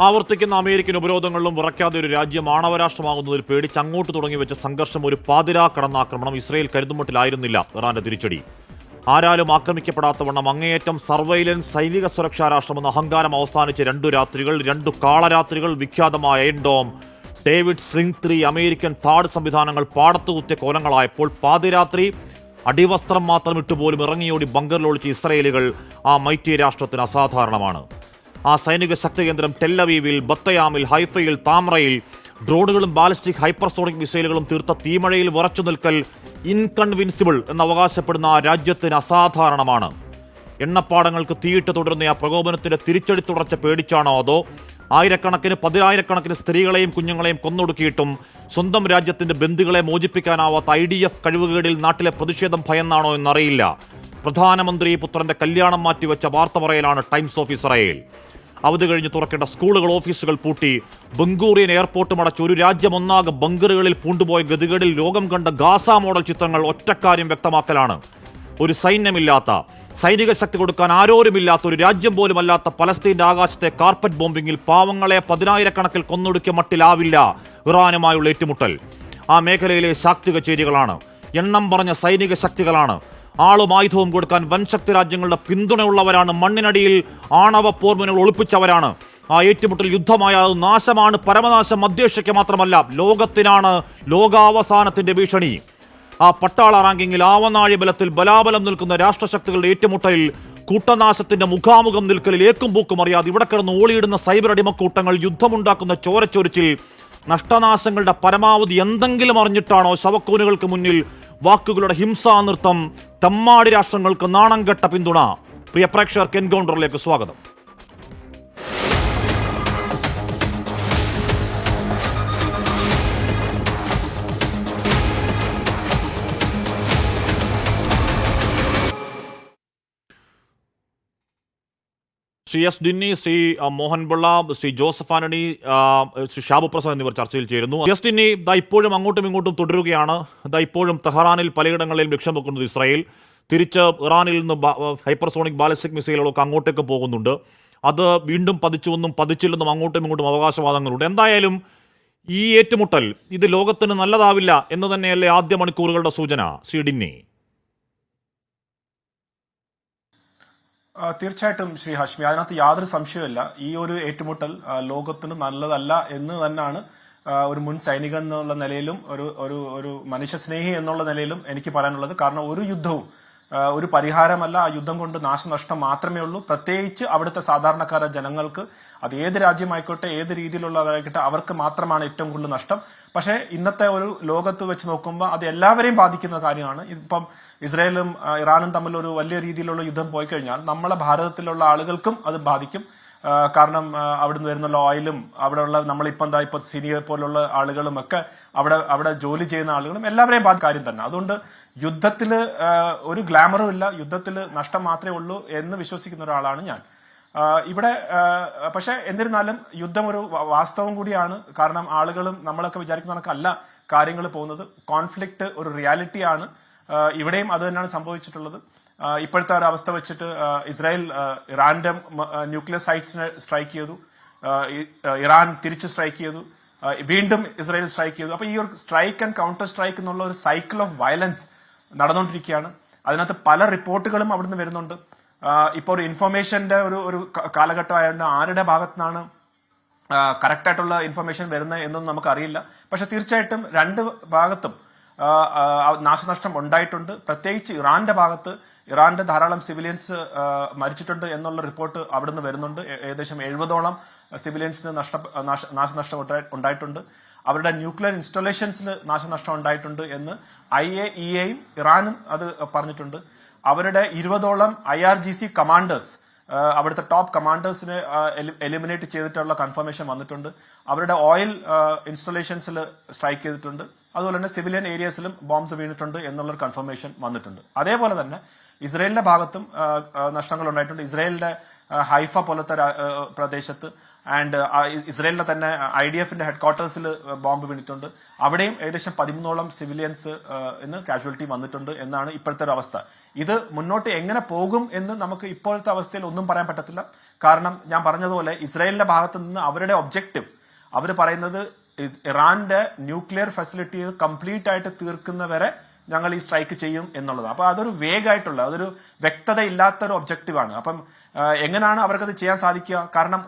ആവർത്തിക്കുന്ന അമേരിക്കൻ ഉപരോധങ്ങളിലും വിറയ്ക്കാതെ ഒരു രാജ്യം ആണവരാഷ്ട്രമാകുന്നതിൽ പേടിച്ച് അങ്ങോട്ട് തുടങ്ങിവെച്ച സംഘർഷം ഒരു പാതിരാ കടന്നാക്രമണം. ഇസ്രയേൽ കരുതുമട്ടിലായിരുന്നില്ല ഇറാന്റെ തിരിച്ചടി. ആരാലും ആക്രമിക്കപ്പെടാത്തവണ്ണം അങ്ങേയറ്റം സർവൈലൻസ് സൈനിക സുരക്ഷാ രാഷ്ട്രമെന്ന അഹങ്കാരം അവസാനിച്ച് 2 രാത്രികൾ, 2 കാളരാത്രികൾ. വിഖ്യാതമായ എൻഡോം, ഡേവിഡ് സ്ലിംഗ് 3, അമേരിക്കൻ താഡ് സംവിധാനങ്ങൾ പാടത്തുകുത്തിയ കോലങ്ങളായപ്പോൾ പാതിരാത്രി അടിവസ്ത്രം മാത്രം ഇട്ടുപോലും ഇറങ്ങിയോടി ബങ്കറിലൊളിച്ച് ഇസ്രയേലികൾ. ആ മൈറ്റിയ രാഷ്ട്രത്തിന് അസാധാരണമാണ്. ആ സൈനിക ശക്തി കേന്ദ്രം ടെല്ലവീവിൽ, ബത്തയാമിൽ, ഹൈഫയിൽ, താമ്രയിൽ ഡ്രോണുകളും ബാലിസ്റ്റിക് ഹൈപ്പർസോണിക് മിസൈലുകളും തീർത്ത തീമഴയിൽ വിറച്ചു നിൽക്കൽ ഇൻകൺവിൻസിബിൾ എന്ന് അവകാശപ്പെടുന്ന ആ രാജ്യത്തിന് അസാധാരണമാണ്. എണ്ണപ്പാടങ്ങൾക്ക് തീയിട്ട് തുടരുന്ന ആ പ്രകോപനത്തിന്റെ തിരിച്ചടി തുടർച്ച പേടിച്ചാണോ, അതോ ആയിരക്കണക്കിന് 10,000-കണക്കിന് സ്ത്രീകളെയും കുഞ്ഞുങ്ങളെയും കൊന്നൊടുക്കിയിട്ടും സ്വന്തം രാജ്യത്തിന്റെ ബന്ധുക്കളെ മോചിപ്പിക്കാനാവാത്ത IDF കഴിവുകേടിൽ നാട്ടിലെ പ്രതിഷേധം ഭയന്നാണോ എന്നറിയില്ല. പ്രധാനമന്ത്രി പുത്രന്റെ കല്യാണം മാറ്റിവെച്ച വാർത്ത പറയലാണ് ടൈംസ് ഓഫ് ഇസ്രായേൽ. അവധി കഴിഞ്ഞ് തുറക്കേണ്ട സ്കൂളുകൾ, ഓഫീസുകൾ പൂട്ടി, ബംഗൂറിയൻ എയർപോർട്ടും അടച്ച് ഒരു രാജ്യം ഒന്നാകെ ബങ്കറുകളിൽ പൂണ്ടുപോയ ഗതികേടിൽ ലോകം കണ്ട ഗാസ മോഡൽ ചിത്രങ്ങൾ ഒറ്റക്കാര്യം വ്യക്തമാക്കലാണ്. ഒരു സൈന്യമില്ലാത്ത, സൈനിക ശക്തി കൊടുക്കാൻ ആരോരുമില്ലാത്ത, ഒരു രാജ്യം പോലും അല്ലാത്ത പലസ്തീന്റെ ആകാശത്തെ കാർപ്പറ്റ് ബോംബിങ്ങിൽ പാവങ്ങളെ 10,000-കണക്കിൽ കൊന്നൊടുക്കിയ മട്ടിലാവില്ല ഇറാനുമായുള്ള ഏറ്റുമുട്ടൽ. ആ മേഖലയിലെ ശാക്തി കച്ചേരികളാണ്, എണ്ണം പറഞ്ഞ സൈനിക ശക്തികളാണ്, ആളും ആയുധവും കൊടുക്കാൻ വൻശക്തി രാജ്യങ്ങളുടെ പിന്തുണയുള്ളവരാണ്, മണ്ണിനടിയിൽ ആണവ പോർമുനകൾ ഒളിപ്പിച്ചവരാണ്. ആ ഏറ്റുമുട്ടൽ യുദ്ധമായ നാശമാണ്, പരമനാശം മധ്യേഷ്യയ്ക്ക് മാത്രമല്ല ലോകത്തിനാണ്, ലോകാവസാനത്തിന്റെ ഭീഷണി. ആ പട്ടാള റാങ്കിങ്ങിൽ ആവനാഴി ബലത്തിൽ ബലാബലം നിൽക്കുന്ന രാഷ്ട്രശക്തികളുടെ ഏറ്റുമുട്ടലിൽ, കൂട്ടനാശത്തിന്റെ മുഖാമുഖം നിൽക്കലിൽ ഏക്കും പൂക്കും അറിയാതെ ഇവിടെ കിടന്ന് ഓളിയിടുന്ന സൈബർ അടിമക്കൂട്ടങ്ങൾ, യുദ്ധമുണ്ടാക്കുന്ന ചോരച്ചൊരിച്ചിൽ, നഷ്ടനാശങ്ങളുടെ പരമാവധി എന്തെങ്കിലും അറിഞ്ഞിട്ടാണോ ശവക്കൂനുകൾക്ക് മുന്നിൽ വാക്കുകളുടെ ഹിംസാനൃത്തം, തമ്മാടി രാഷ്ട്രങ്ങൾക്ക് നാണം കെട്ട പിന്തുണ? പ്രിയ പ്രേക്ഷകർക്ക് എൻകൗണ്ടറിലേക്ക് സ്വാഗതം. ശ്രീ എസ് ഡിന്നി, ശ്രീ മോഹൻപിള്ള, ശ്രീ ജോസഫ് ആന്റണി, ശ്രീ ഷാബു പ്രസാദ് എന്നിവർ ചർച്ചയിൽ ചേരുന്നു. എസ് ഡിന്നി, ഇപ്പോഴും അങ്ങോട്ടും ഇങ്ങോട്ടും തുടരുകയാണ്. ഇപ്പോഴും തെഹ്റാനിൽ പലയിടങ്ങളിലും ലക്ഷ്യം വെക്കുന്നത് ഇസ്രായേൽ. തിരിച്ച് ഇറാനിൽ നിന്ന് ഹൈപ്പർസോണിക് ബാലിസ്റ്റിക് മിസൈലുകളൊക്കെ അങ്ങോട്ടേക്ക് പോകുന്നുണ്ട്. അത് വീണ്ടും പതിച്ചുവെന്നും പതിച്ചില്ലെന്നും അങ്ങോട്ടും ഇങ്ങോട്ടും അവകാശവാദങ്ങളുണ്ട്. എന്തായാലും ഈ ഏറ്റുമുട്ടൽ ഇത് ലോകത്തിന് നല്ലതാവില്ല എന്ന് തന്നെയല്ലേ ആദ്യ മണിക്കൂറുകളുടെ സൂചന, ശ്രീ ഡിന്നി? തീർച്ചയായിട്ടും ശ്രീ ഹാഷ്മി, അതിനകത്ത് യാതൊരു സംശയമില്ല. ഈ ഒരു ഏറ്റുമുട്ടൽ ലോകത്തിന് നല്ലതല്ല എന്ന് തന്നെയാണ് ഒരു മുൻ സൈനികൻ എന്നുള്ള നിലയിലും ഒരു മനുഷ്യസ്നേഹി എന്നുള്ള നിലയിലും എനിക്ക് പറയാനുള്ളത്. കാരണം ഒരു യുദ്ധവും ഒരു പരിഹാരമല്ല. ആ യുദ്ധം കൊണ്ട് നാശനഷ്ടം മാത്രമേ ഉള്ളൂ. പ്രത്യേകിച്ച് അവിടുത്തെ സാധാരണക്കാരായ ജനങ്ങൾക്ക്, അത് ഏത് രാജ്യമായിക്കോട്ടെ, ഏത് രീതിയിലുള്ളതായിക്കോട്ടെ, അവർക്ക് മാത്രമാണ് ഏറ്റവും കൂടുതൽ നഷ്ടം. പക്ഷേ ഇന്നത്തെ ഒരു ലോകത്ത് വെച്ച് നോക്കുമ്പോൾ അത് എല്ലാവരെയും ബാധിക്കുന്ന കാര്യമാണ്. ഇപ്പം ഇസ്രായേലും ഇറാനും തമ്മിൽ ഒരു വലിയ രീതിയിലുള്ള യുദ്ധം പോയി കഴിഞ്ഞാൽ നമ്മളെ ഭാരതത്തിലുള്ള ആളുകൾക്കും അത് ബാധിക്കും. കാരണം അവിടുന്ന് വരുന്നുള്ള ഓയിലും അവിടെയുള്ള നമ്മളിപ്പോ സീനിയർ പോലുള്ള ആളുകളും ഒക്കെ അവിടെ ജോലി ചെയ്യുന്ന ആളുകളും എല്ലാവരെയും ബാധിക്കുന്ന കാര്യം തന്നെ. അതുകൊണ്ട് യുദ്ധത്തില് ഒരു ഗ്ലാമറും ഇല്ല, യുദ്ധത്തിൽ നഷ്ടം മാത്രമേ ഉള്ളൂ എന്ന് വിശ്വസിക്കുന്ന ഒരാളാണ് ഞാൻ. ഇവിടെ പക്ഷെ എന്നിരുന്നാലും യുദ്ധം ഒരു വാസ്തവം കൂടിയാണ്. കാരണം ആളുകളും നമ്മളൊക്കെ വിചാരിക്കുന്ന കണക്കല്ല കാര്യങ്ങൾ പോകുന്നത്. കോൺഫ്ലിക്റ്റ് ഒരു റിയാലിറ്റിയാണ്. ഇവിടെയും അത് തന്നെയാണ് സംഭവിച്ചിട്ടുള്ളത്. ഇപ്പോഴത്തെ ഒരു അവസ്ഥ വെച്ചിട്ട് ഇസ്രായേൽ ഇറാന്റെ ന്യൂക്ലിയർ സൈറ്റ്സിനെ സ്ട്രൈക്ക് ചെയ്തു, ഇറാൻ തിരിച്ച് സ്ട്രൈക്ക് ചെയ്തു, വീണ്ടും ഇസ്രായേൽ സ്ട്രൈക്ക് ചെയ്തു. അപ്പൊ ഈ ഒരു സ്ട്രൈക്ക് ആൻഡ് കൗണ്ടർ സ്ട്രൈക്ക് എന്നുള്ള ഒരു സൈക്കിൾ ഓഫ് വയലൻസ് നടന്നുകൊണ്ടിരിക്കുകയാണ്. അതിനകത്ത് പല റിപ്പോർട്ടുകളും അവിടുന്ന് വരുന്നുണ്ട്. ഇപ്പൊ ഒരു ഇൻഫർമേഷന്റെ ഒരു കാലഘട്ടമായതുകൊണ്ട് ആരുടെ ഭാഗത്തുനിന്നാണ് കറക്റ്റായിട്ടുള്ള ഇൻഫർമേഷൻ വരുന്നത് എന്നൊന്നും നമുക്കറിയില്ല. പക്ഷെ തീർച്ചയായിട്ടും രണ്ട് ഭാഗത്തും നാശനഷ്ടം ഉണ്ടായിട്ടുണ്ട്. പ്രത്യേകിച്ച് ഇറാന്റെ ഭാഗത്ത് ഇറാന്റെ ധാരാളം സിവിലിയൻസ് മരിച്ചിട്ടുണ്ട് എന്നുള്ള റിപ്പോർട്ട് അവിടുന്ന് വരുന്നുണ്ട്. ഏകദേശം 70ഓളം സിവിലിയൻസിന് നാശനഷ്ടം ഉണ്ടായിട്ടുണ്ട്. അവരുടെ ന്യൂക്ലിയർ ഇൻസ്റ്റലേഷൻസിന് നാശനഷ്ടം ഉണ്ടായിട്ടുണ്ട് എന്ന് IAEAയും ഇറാനും അത് പറഞ്ഞിട്ടുണ്ട്. അവരുടെ 20ഓളം IRGC കമാൻഡേഴ്സ്, അവിടുത്തെ ടോപ്പ് കമാൻഡേഴ്സിനെ എലിമിനേറ്റ് ചെയ്തിട്ടുള്ള കൺഫർമേഷൻ വന്നിട്ടുണ്ട്. അവരുടെ ഓയിൽ ഇൻസ്റ്റലേഷൻസിൽ സ്ട്രൈക്ക് ചെയ്തിട്ടുണ്ട്. അതുപോലെ തന്നെ സിവിലിയൻ ഏരിയസിലും ബോംബ്സ് വീണിട്ടുണ്ട് എന്നുള്ളൊരു കൺഫർമേഷൻ വന്നിട്ടുണ്ട്. അതേപോലെ തന്നെ ഇസ്രായേലിന്റെ ഭാഗത്തും നഷ്ടങ്ങൾ ഉണ്ടായിട്ടുണ്ട്. ഇസ്രായേലിന്റെ ഹൈഫ പോലത്തെ പ്രദേശത്ത് ആൻഡ് ഇസ്രയേലിലെ തന്നെ IDF-ന്റെ ഹെഡ്ക്വാർട്ടേഴ്സിൽ ബോംബ് വീണിട്ടുണ്ട്. അവിടെയും ഏകദേശം 13ഓളം സിവിലിയൻസ് കാഷ്വാലിറ്റി വന്നിട്ടുണ്ട് എന്നാണ് ഇപ്പോഴത്തെ ഒരു അവസ്ഥ. ഇത് മുന്നോട്ട് എങ്ങനെ പോകും എന്ന് നമുക്ക് ഇപ്പോഴത്തെ അവസ്ഥയിൽ ഒന്നും പറയാൻ പറ്റത്തില്ല. കാരണം ഞാൻ പറഞ്ഞതുപോലെ ഇസ്രയേലിന്റെ ഭാഗത്ത് നിന്ന് അവരുടെ ഒബ്ജക്റ്റീവ് അവർ പറയുന്നത് ഇറാന്റെ ന്യൂക്ലിയർ ഫെസിലിറ്റി കംപ്ലീറ്റ് ആയിട്ട് തീർക്കുന്നവരെ ഞങ്ങൾ ഈ സ്ട്രൈക്ക് ചെയ്യും എന്നുള്ളത്. അപ്പൊ അതൊരു വേഗമായിട്ടുള്ള അതൊരു വ്യക്തത ഇല്ലാത്തൊരു ഒബ്ജക്റ്റീവാണ്. അപ്പം എങ്ങനെയാണ് അവർക്കത് ചെയ്യാൻ സാധിക്കുക? കാരണം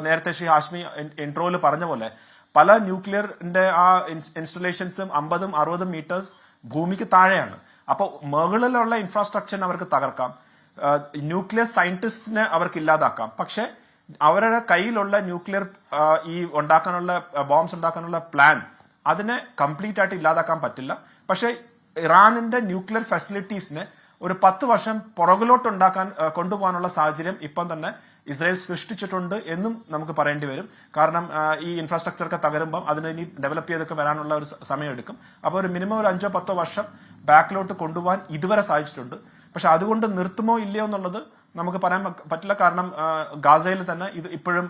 നേരത്തെ ശ്രീ ഹാഷ്മി ഇൻട്രോയിൽ പറഞ്ഞ പോലെ പല ന്യൂക്ലിയറിന്റെ ആ ഇൻസ്റ്റലേഷൻസും 50-60 മീറ്റേഴ്സ് ഭൂമിക്ക് താഴെയാണ്. അപ്പൊ മുകളിലുള്ള ഇൻഫ്രാസ്ട്രക്ചറിനെ അവർക്ക് തകർക്കാം, ന്യൂക്ലിയർ സയന്റിസ്റ്റിനെ അവർക്ക് ഇല്ലാതാക്കാം. പക്ഷെ അവരുടെ കയ്യിലുള്ള ന്യൂക്ലിയർ ഈ ഉണ്ടാക്കാനുള്ള ബോംബ്സ് ഉണ്ടാക്കാനുള്ള പ്ലാൻ അതിനെ കംപ്ലീറ്റ് ആയിട്ട് ഇല്ലാതാക്കാൻ പറ്റില്ല. പക്ഷെ ഇറാനിന്റെ ന്യൂക്ലിയർ ഫെസിലിറ്റീസിനെ ഒരു 10 വർഷം പുറകിലോട്ട് കൊണ്ടുപോകാനുള്ള സാഹചര്യം ഇപ്പം തന്നെ ഇസ്രായേൽ സൃഷ്ടിച്ചിട്ടുണ്ട് എന്നും നമുക്ക് പറയേണ്ടി വരും. കാരണം ഈ ഇൻഫ്രാസ്ട്രക്ചർ ഒക്കെ തകരുമ്പം അതിനെ ഇനി ഡെവലപ്പ് ചെയ്തൊക്കെ വരാനുള്ള ഒരു സമയം എടുക്കും. അപ്പോൾ ഒരു മിനിമം ഒരു 5-10 വർഷം ബാക്കിലോട്ട് കൊണ്ടുപോകാൻ ഇതുവരെ സാധിച്ചിട്ടുണ്ട്. പക്ഷെ അതുകൊണ്ട് നിർത്തുമോ ഇല്ലയോ എന്നുള്ളത് നമുക്ക് പറയാൻ പറ്റില്ല. കാരണം ഗാസയിൽ തന്നെ ഇത് ഇപ്പോഴും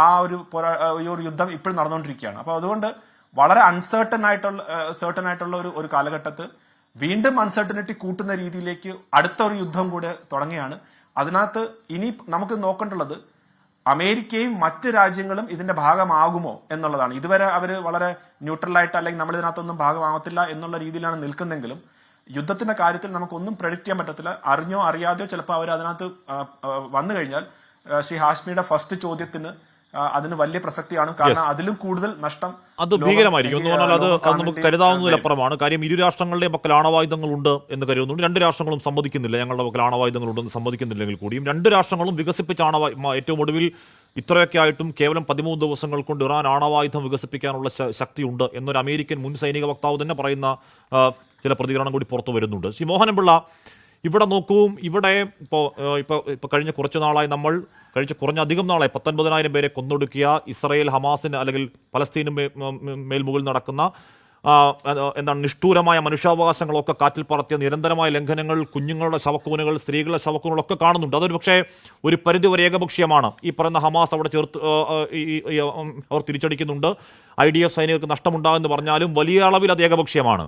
ആ ഒരു യുദ്ധം ഇപ്പോഴും നടന്നുകൊണ്ടിരിക്കുകയാണ്. അപ്പൊ അതുകൊണ്ട് വളരെ അൺസർട്ടൺ ആയിട്ടുള്ള ഒരു കാലഘട്ടത്ത് വീണ്ടും അൺസർട്ടനിറ്റി കൂട്ടുന്ന രീതിയിലേക്ക് അടുത്ത ഒരു യുദ്ധം കൂടെ തുടങ്ങിയാണ്. അതിനകത്ത് ഇനി നമുക്ക് നോക്കേണ്ടുള്ളത് അമേരിക്കയും മറ്റ് രാജ്യങ്ങളും ഇതിന്റെ ഭാഗമാകുമോ എന്നുള്ളതാണ്. ഇതുവരെ അവര് വളരെ ന്യൂട്രലായിട്ട് അല്ലെങ്കിൽ നമ്മൾ ഇതിനകത്തൊന്നും ഭാഗമാകത്തില്ല എന്നുള്ള രീതിയിലാണ് നിൽക്കുന്നെങ്കിലും യുദ്ധത്തിന്റെ കാര്യത്തിൽ നമുക്കൊന്നും പ്രഡിക്റ്റ് ചെയ്യാൻ പറ്റത്തില്ല. അറിഞ്ഞോ അറിയാതെയോ ചിലപ്പോൾ അവർ അതിനകത്ത് വന്നു കഴിഞ്ഞാൽ ശ്രീ ഹാഷ്മിയുടെ ഫസ്റ്റ് ചോദ്യത്തിന് അതിന് വലിയ പ്രസക്തിയാണ്. കാരണം അതിലും കൂടുതൽ നഷ്ടം അത് ഭീകരമായിരിക്കും എന്ന് പറഞ്ഞാൽ അത് നമുക്ക് കരുതാവുന്നതിലപ്പുറമാണ്. കാര്യം ഇരു രാഷ്ട്രങ്ങളുടെ പക്കൽ ആണവായുധങ്ങളുണ്ട് എന്ന് കരുതുന്നുണ്ട്. രണ്ട് രാഷ്ട്രങ്ങളും സമ്മതിക്കുന്നില്ല ഞങ്ങളുടെ പക്കൽ ആണവായുധങ്ങളുണ്ടെന്ന് സമ്മതിക്കുന്നില്ലെങ്കിൽ കൂടിയും രണ്ട് രാഷ്ട്രങ്ങളും വികസിപ്പിച്ച ഏറ്റവും ഒടുവിൽ ഇത്രയൊക്കെ ആയിട്ടും കേവലം 13 ദിവസങ്ങൾ കൊണ്ട് ഇറാൻ ആണവായുധം വികസിപ്പിക്കാനുള്ള ശക്തിയുണ്ട് എന്നൊരു അമേരിക്കൻ മുൻ സൈനിക വക്താവ് തന്നെ പറയുന്ന ചില പ്രതികരണം കൂടി പുറത്തു വരുന്നുണ്ട്. ശ്രീ മോഹനൻപിള്ള, ഇവിടെ നോക്കൂ, ഇവിടെ ഇപ്പോൾ കഴിഞ്ഞ കുറച്ച് നാളായി കുറഞ്ഞ അധികം നാളെ 19,000 പേരെ കൊന്നൊടുക്കിയ ഇസ്രായേൽ ഹമാസിന് അല്ലെങ്കിൽ പലസ്തീന് മേൽമുകളിൽ നടക്കുന്ന എന്താണ് നിഷ്ഠൂരമായ മനുഷ്യാവകാശങ്ങളൊക്കെ കാറ്റിൽ പറത്തിയ നിരന്തരമായ ലംഘനങ്ങൾ, കുഞ്ഞുങ്ങളുടെ ശവക്കൂനുകൾ, സ്ത്രീകളുടെ ശവക്കൂനുകളൊക്കെ കാണുന്നുണ്ട്. അതൊരു പക്ഷേ ഒരു പരിധിവരെ ഏകപക്ഷീയമാണ്. ഈ പറയുന്ന ഹമാസ് അവിടെ അവർ തിരിച്ചടിക്കുന്നുണ്ട്. IDF സൈനികർക്ക് നഷ്ടമുണ്ടാകുമെന്ന് പറഞ്ഞാലും വലിയ അളവിൽ അത് ഏകപക്ഷീയമാണ്.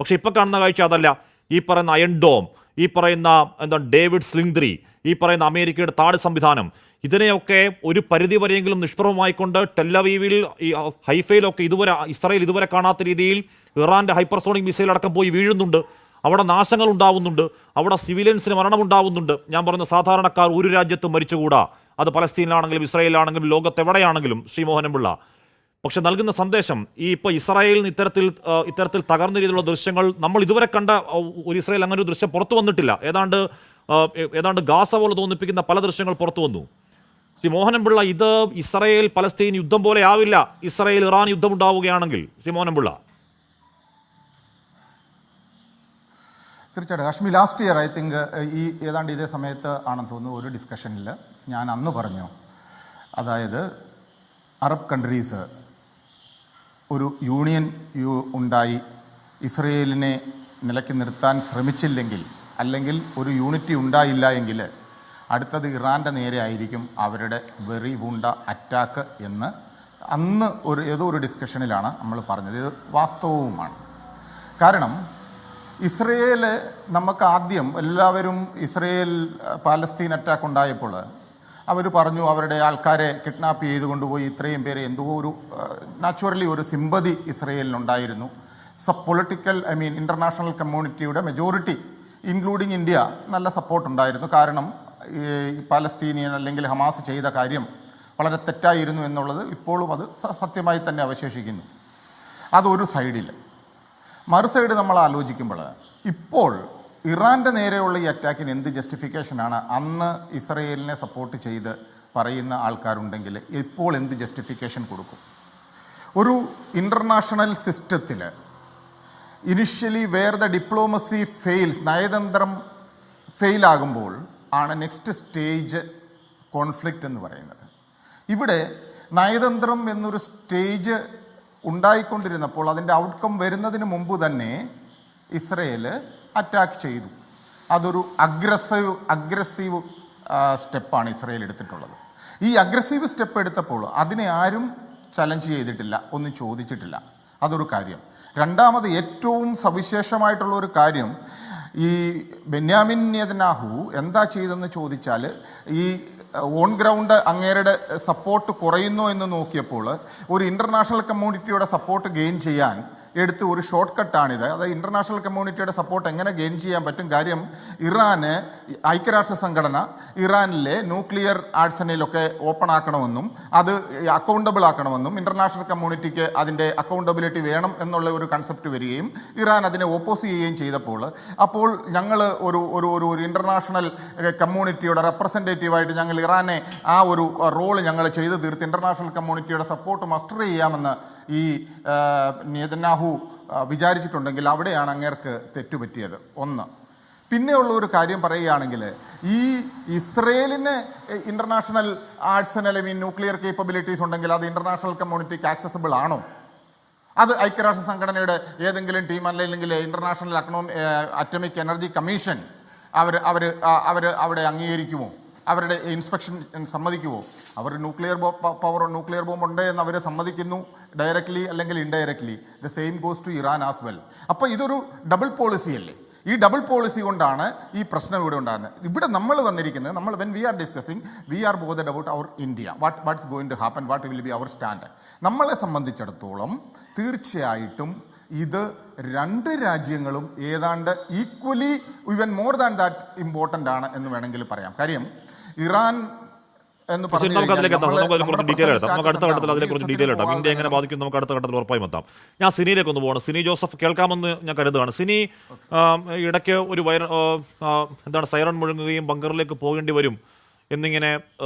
പക്ഷെ ഇപ്പോൾ കാണുന്ന കാഴ്ച അതല്ല. ഈ പറയുന്ന അയൺ ഡോം, ഈ പറയുന്ന ഡേവിഡ് സ്ലിംഗ് 3, ഈ പറയുന്ന അമേരിക്കയുടെ താട് സംവിധാനം, ഇതിനെയൊക്കെ ഒരു പരിധിവരെയെങ്കിലും നിഷ്പ്രഭമായിക്കൊണ്ട് ടെല്ലവീവിൽ ഈ ഹൈഫയിലൊക്കെ ഇസ്രായേൽ ഇതുവരെ കാണാത്ത രീതിയിൽ ഇറാന്റെ ഹൈപ്പർസോണിക് മിസൈൽ അടക്കം പോയി വീഴുന്നുണ്ട്. അവിടെ നാശങ്ങൾ ഉണ്ടാവുന്നുണ്ട്, അവിടെ സിവിലിയൻസിന് മരണമുണ്ടാവുന്നുണ്ട്. ഞാൻ പറയുന്ന സാധാരണക്കാർ ഒരു രാജ്യത്തും മരിച്ചുകൂടാ. അത് പലസ്തീനിലാണെങ്കിലും ഇസ്രായേലിലാണെങ്കിലും ലോകത്തെവിടെയാണെങ്കിലും. ശ്രീ മോഹനൻപിള്ള, പക്ഷെ നൽകുന്ന സന്ദേശം ഇപ്പോൾ ഇസ്രായേലിന് ഇത്തരത്തിൽ തകർന്ന രീതിയിലുള്ള ദൃശ്യങ്ങൾ നമ്മൾ ഇതുവരെ കണ്ട ഒരു ഇസ്രായേൽ അങ്ങനെ ഒരു ദൃശ്യം പുറത്തു വന്നിട്ടില്ല. ഏതാണ്ട് ഗാസ പോലെ തോന്നിപ്പിക്കുന്ന പല ദൃശ്യങ്ങൾ പുറത്തു വന്നു. ശ്രീ മോഹനൻപിള്ള, ഇത് ഇസ്രായേൽ പലസ്തീൻ യുദ്ധം പോലെ ആവില്ല ഇസ്രായേൽ ഇറാൻ യുദ്ധം ഉണ്ടാവുകയാണെങ്കിൽ. ശ്രീ മോഹനൻപിള്ള. തീർച്ചയായിട്ടും Hashmi, last year I think ഏതാണ്ട് ഇതേ സമയത്ത് ആണെന്ന് തോന്നുന്നു ഒരു ഡിസ്കഷനിൽ ഞാൻ അന്ന് പറഞ്ഞു, അതായത് അറബ് കൺട്രീസ് ഒരു യൂണിയൻ ഉണ്ടായി ഇസ്രയേലിനെ നിലയ്ക്ക് നിർത്താൻ ശ്രമിച്ചില്ലെങ്കിൽ, അല്ലെങ്കിൽ ഒരു യൂണിറ്റി ഉണ്ടായില്ല എങ്കിൽ അടുത്തത് ഇറാൻ്റെ നേരെ ആയിരിക്കും അവരുടെ വെറി പൂണ്ട അറ്റാക്ക് എന്ന് അന്ന് ഏതോ ഒരു ഡിസ്കഷനിലാണ് നമ്മൾ പറഞ്ഞത്. ഇത് വാസ്തവവുമാണ്. കാരണം ഇസ്രയേൽ നമുക്ക് ആദ്യം എല്ലാവരും ഇസ്രയേൽ പാലസ്തീൻ അറ്റാക്ക് ഉണ്ടായപ്പോൾ അവർ പറഞ്ഞു അവരുടെ ആൾക്കാരെ കിഡ്നാപ്പ് ചെയ്ത് കൊണ്ടുപോയി ഇത്രയും പേരെ എന്തോ ഒരു നാച്ചുറലി ഒരു സിമ്പതി ഇസ്രയേലിനുണ്ടായിരുന്നു. പൊളിറ്റിക്കൽ ഇൻ്റർനാഷണൽ കമ്മ്യൂണിറ്റിയുടെ മെജോറിറ്റി ഇൻക്ലൂഡിങ് ഇന്ത്യ നല്ല സപ്പോർട്ട് ഉണ്ടായിരുന്നു. കാരണം ഈ പാലസ്തീനിയൻ അല്ലെങ്കിൽ ഹമാസ് ചെയ്ത കാര്യം വളരെ തെറ്റായിരുന്നു എന്നുള്ളത് ഇപ്പോഴും അത് സത്യമായി തന്നെ അവശേഷിക്കുന്നു. അതൊരു സൈഡിൽ. മറു സൈഡ് നമ്മൾ ആലോചിക്കുമ്പോൾ ഇപ്പോൾ ഇറാൻ്റെ നേരെയുള്ള ഈ അറ്റാക്കിന് എന്ത് ജസ്റ്റിഫിക്കേഷനാണ് അന്ന് ഇസ്രയേലിനെ സപ്പോർട്ട് ചെയ്ത് പറയുന്ന ആൾക്കാരുണ്ടെങ്കിൽ ഇപ്പോൾ എന്ത് ജസ്റ്റിഫിക്കേഷൻ കൊടുക്കും? ഒരു ഇൻ്റർനാഷണൽ സിസ്റ്റത്തിൽ initially where the diplomacy fails, നയതന്ത്രം ഫെയിലാകുമ്പോൾ ആണ് നെക്സ്റ്റ് സ്റ്റേജ് കോൺഫ്ലിക്റ്റ് എന്ന് പറയുന്നത്. ഇവിടെ നയതന്ത്രം എന്നൊരു സ്റ്റേജ് ഉണ്ടായിക്കൊണ്ടിരുന്നപ്പോൾ അതിൻ്റെ ഔട്ട്കം വരുന്നതിന് മുമ്പ് തന്നെ ഇസ്രയേൽ അറ്റാക്ക് ചെയ്തു. അതൊരു അഗ്രസീവ് സ്റ്റെപ്പാണ് ഇസ്രയേൽ എടുത്തിട്ടുള്ളത്. ഈ അഗ്രസീവ് സ്റ്റെപ്പ് എടുത്തപ്പോൾ അതിനെ ആരും ചലഞ്ച് ചെയ്തിട്ടില്ല, ഒന്നും ചോദിച്ചിട്ടില്ല. അതൊരു കാര്യം. രണ്ടാമത് ഏറ്റവും സവിശേഷമായിട്ടുള്ള ഒരു കാര്യം, ഈ ബെന്യാമിൻ നെതന്യാഹു എന്താ ചെയ്തെന്ന് ചോദിച്ചാൽ, ഈ ഓൺ ഗ്രൗണ്ട് അങ്ങേരുടെ സപ്പോർട്ട് കുറയുന്നു എന്ന് നോക്കിയപ്പോൾ ഒരു ഇൻ്റർനാഷണൽ കമ്മ്യൂണിറ്റിയുടെ സപ്പോർട്ട് ഗെയിൻ ചെയ്യാൻ എടുത്ത് ഒരു ഷോർട്ട് കട്ടാണിത്. അത് ഇൻ്റർനാഷണൽ കമ്മ്യൂണിറ്റിയുടെ സപ്പോർട്ട് എങ്ങനെ ഗെയിൻ ചെയ്യാൻ പറ്റും? കാര്യം ഇറാന് ഐക്യരാഷ്ട്ര സംഘടന ഇറാനിലെ ന്യൂക്ലിയർ ആർസനലൊക്കെ ഓപ്പൺ ആക്കണമെന്നും അത് അക്കൗണ്ടബിൾ ആക്കണമെന്നും ഇൻ്റർനാഷണൽ കമ്മ്യൂണിറ്റിക്ക് അതിൻ്റെ അക്കൗണ്ടബിലിറ്റി വേണം എന്നുള്ള ഒരു കൺസെപ്റ്റ് വരികയും ഇറാൻ അതിനെ ഓപ്പോസ് ചെയ്യുകയും ചെയ്തപ്പോൾ, അപ്പോൾ ഞങ്ങൾ ഒരു ഒരു ഒരു ഇൻ്റർനാഷണൽ കമ്മ്യൂണിറ്റിയുടെ റെപ്രസെൻറ്റേറ്റീവായിട്ട് ഞങ്ങൾ ഇറാനെ ആ ഒരു റോള് ഞങ്ങൾ ചെയ്ത് തീർത്ത് ഇൻ്റർനാഷണൽ കമ്മ്യൂണിറ്റിയുടെ സപ്പോർട്ട് മസ്റ്റർ ചെയ്യാമെന്ന് ഈ നെതന്യാഹു വിചാരിച്ചിട്ടുണ്ടെങ്കിൽ അവിടെയാണ് അങ്ങേർക്ക് തെറ്റുപറ്റിയത്. ഒന്ന്. പിന്നെയുള്ള ഒരു കാര്യം പറയുകയാണെങ്കിൽ, ഈ ഇസ്രയേലിന് ഇൻ്റർനാഷണൽ ആർസനൽ ന്യൂക്ലിയർ കേപ്പബിലിറ്റീസ് ഉണ്ടെങ്കിൽ അത് ഇൻ്റർനാഷണൽ കമ്മ്യൂണിറ്റിക്ക് ആക്സസിബിൾ ആണോ? അത് ഐക്യരാഷ്ട്ര സംഘടനയുടെ ഏതെങ്കിലും ടീം അല്ലെങ്കിൽ ഇൻ്റർനാഷണൽ അറ്റോമിക് എനർജി കമ്മീഷൻ അവിടെ അംഗീകരിക്കുമോ? അവരുടെ ഇൻസ്പെക്ഷൻ സമ്മതിക്കുമോ? അവർ ന്യൂക്ലിയർ ബോംബ് ഉണ്ട് എന്ന് അവർ സമ്മതിക്കുന്നു, ഡയറക്ട്ലി അല്ലെങ്കിൽ indirectly. The same goes to Iran as well. അപ്പോൾ ഇതൊരു ഡബിൾ പോളിസി അല്ലേ? ഈ ഡബിൾ പോളിസി കൊണ്ടാണ് ഈ പ്രശ്നം ഇവിടെ ഉണ്ടാകുന്നത്. ഇവിടെ നമ്മൾ വന്നിരിക്കുന്നത്, when we are discussing, we are bothered about our India, what's going to happen, what will be our stand. നമ്മളെ സംബന്ധിച്ചിടത്തോളം തീർച്ചയായിട്ടും ഇത് രണ്ട് രാജ്യങ്ങളും ഏതാണ്ട് equally, even more than that important ആണ് എന്ന് വേണമെങ്കിൽ പറയാം. കാര്യം ഇറാൻ എന്ന് നമുക്ക് അടുത്ത ഘട്ടത്തിൽ അതിനെക്കുറിച്ച് ഡീറ്റെയിൽ ഇടാം. ഇന്ത്യ എങ്ങനെ ബാധിക്കും നമുക്ക് അടുത്ത ഘട്ടത്തിൽ ഉറപ്പായും എത്താം. ഞാൻ സിനിയിലേക്ക് ഒന്ന് പോകണം. സിനി ജോസഫ് കേൾക്കാമെന്ന് ഞാൻ കരുതുകയാണ്. സിനി, ഇടയ്ക്ക് ഒരു സൈറൺ മുഴങ്ങുകയും ബങ്കറിലേക്ക് പോകേണ്ടി വരും എന്നിങ്ങനെ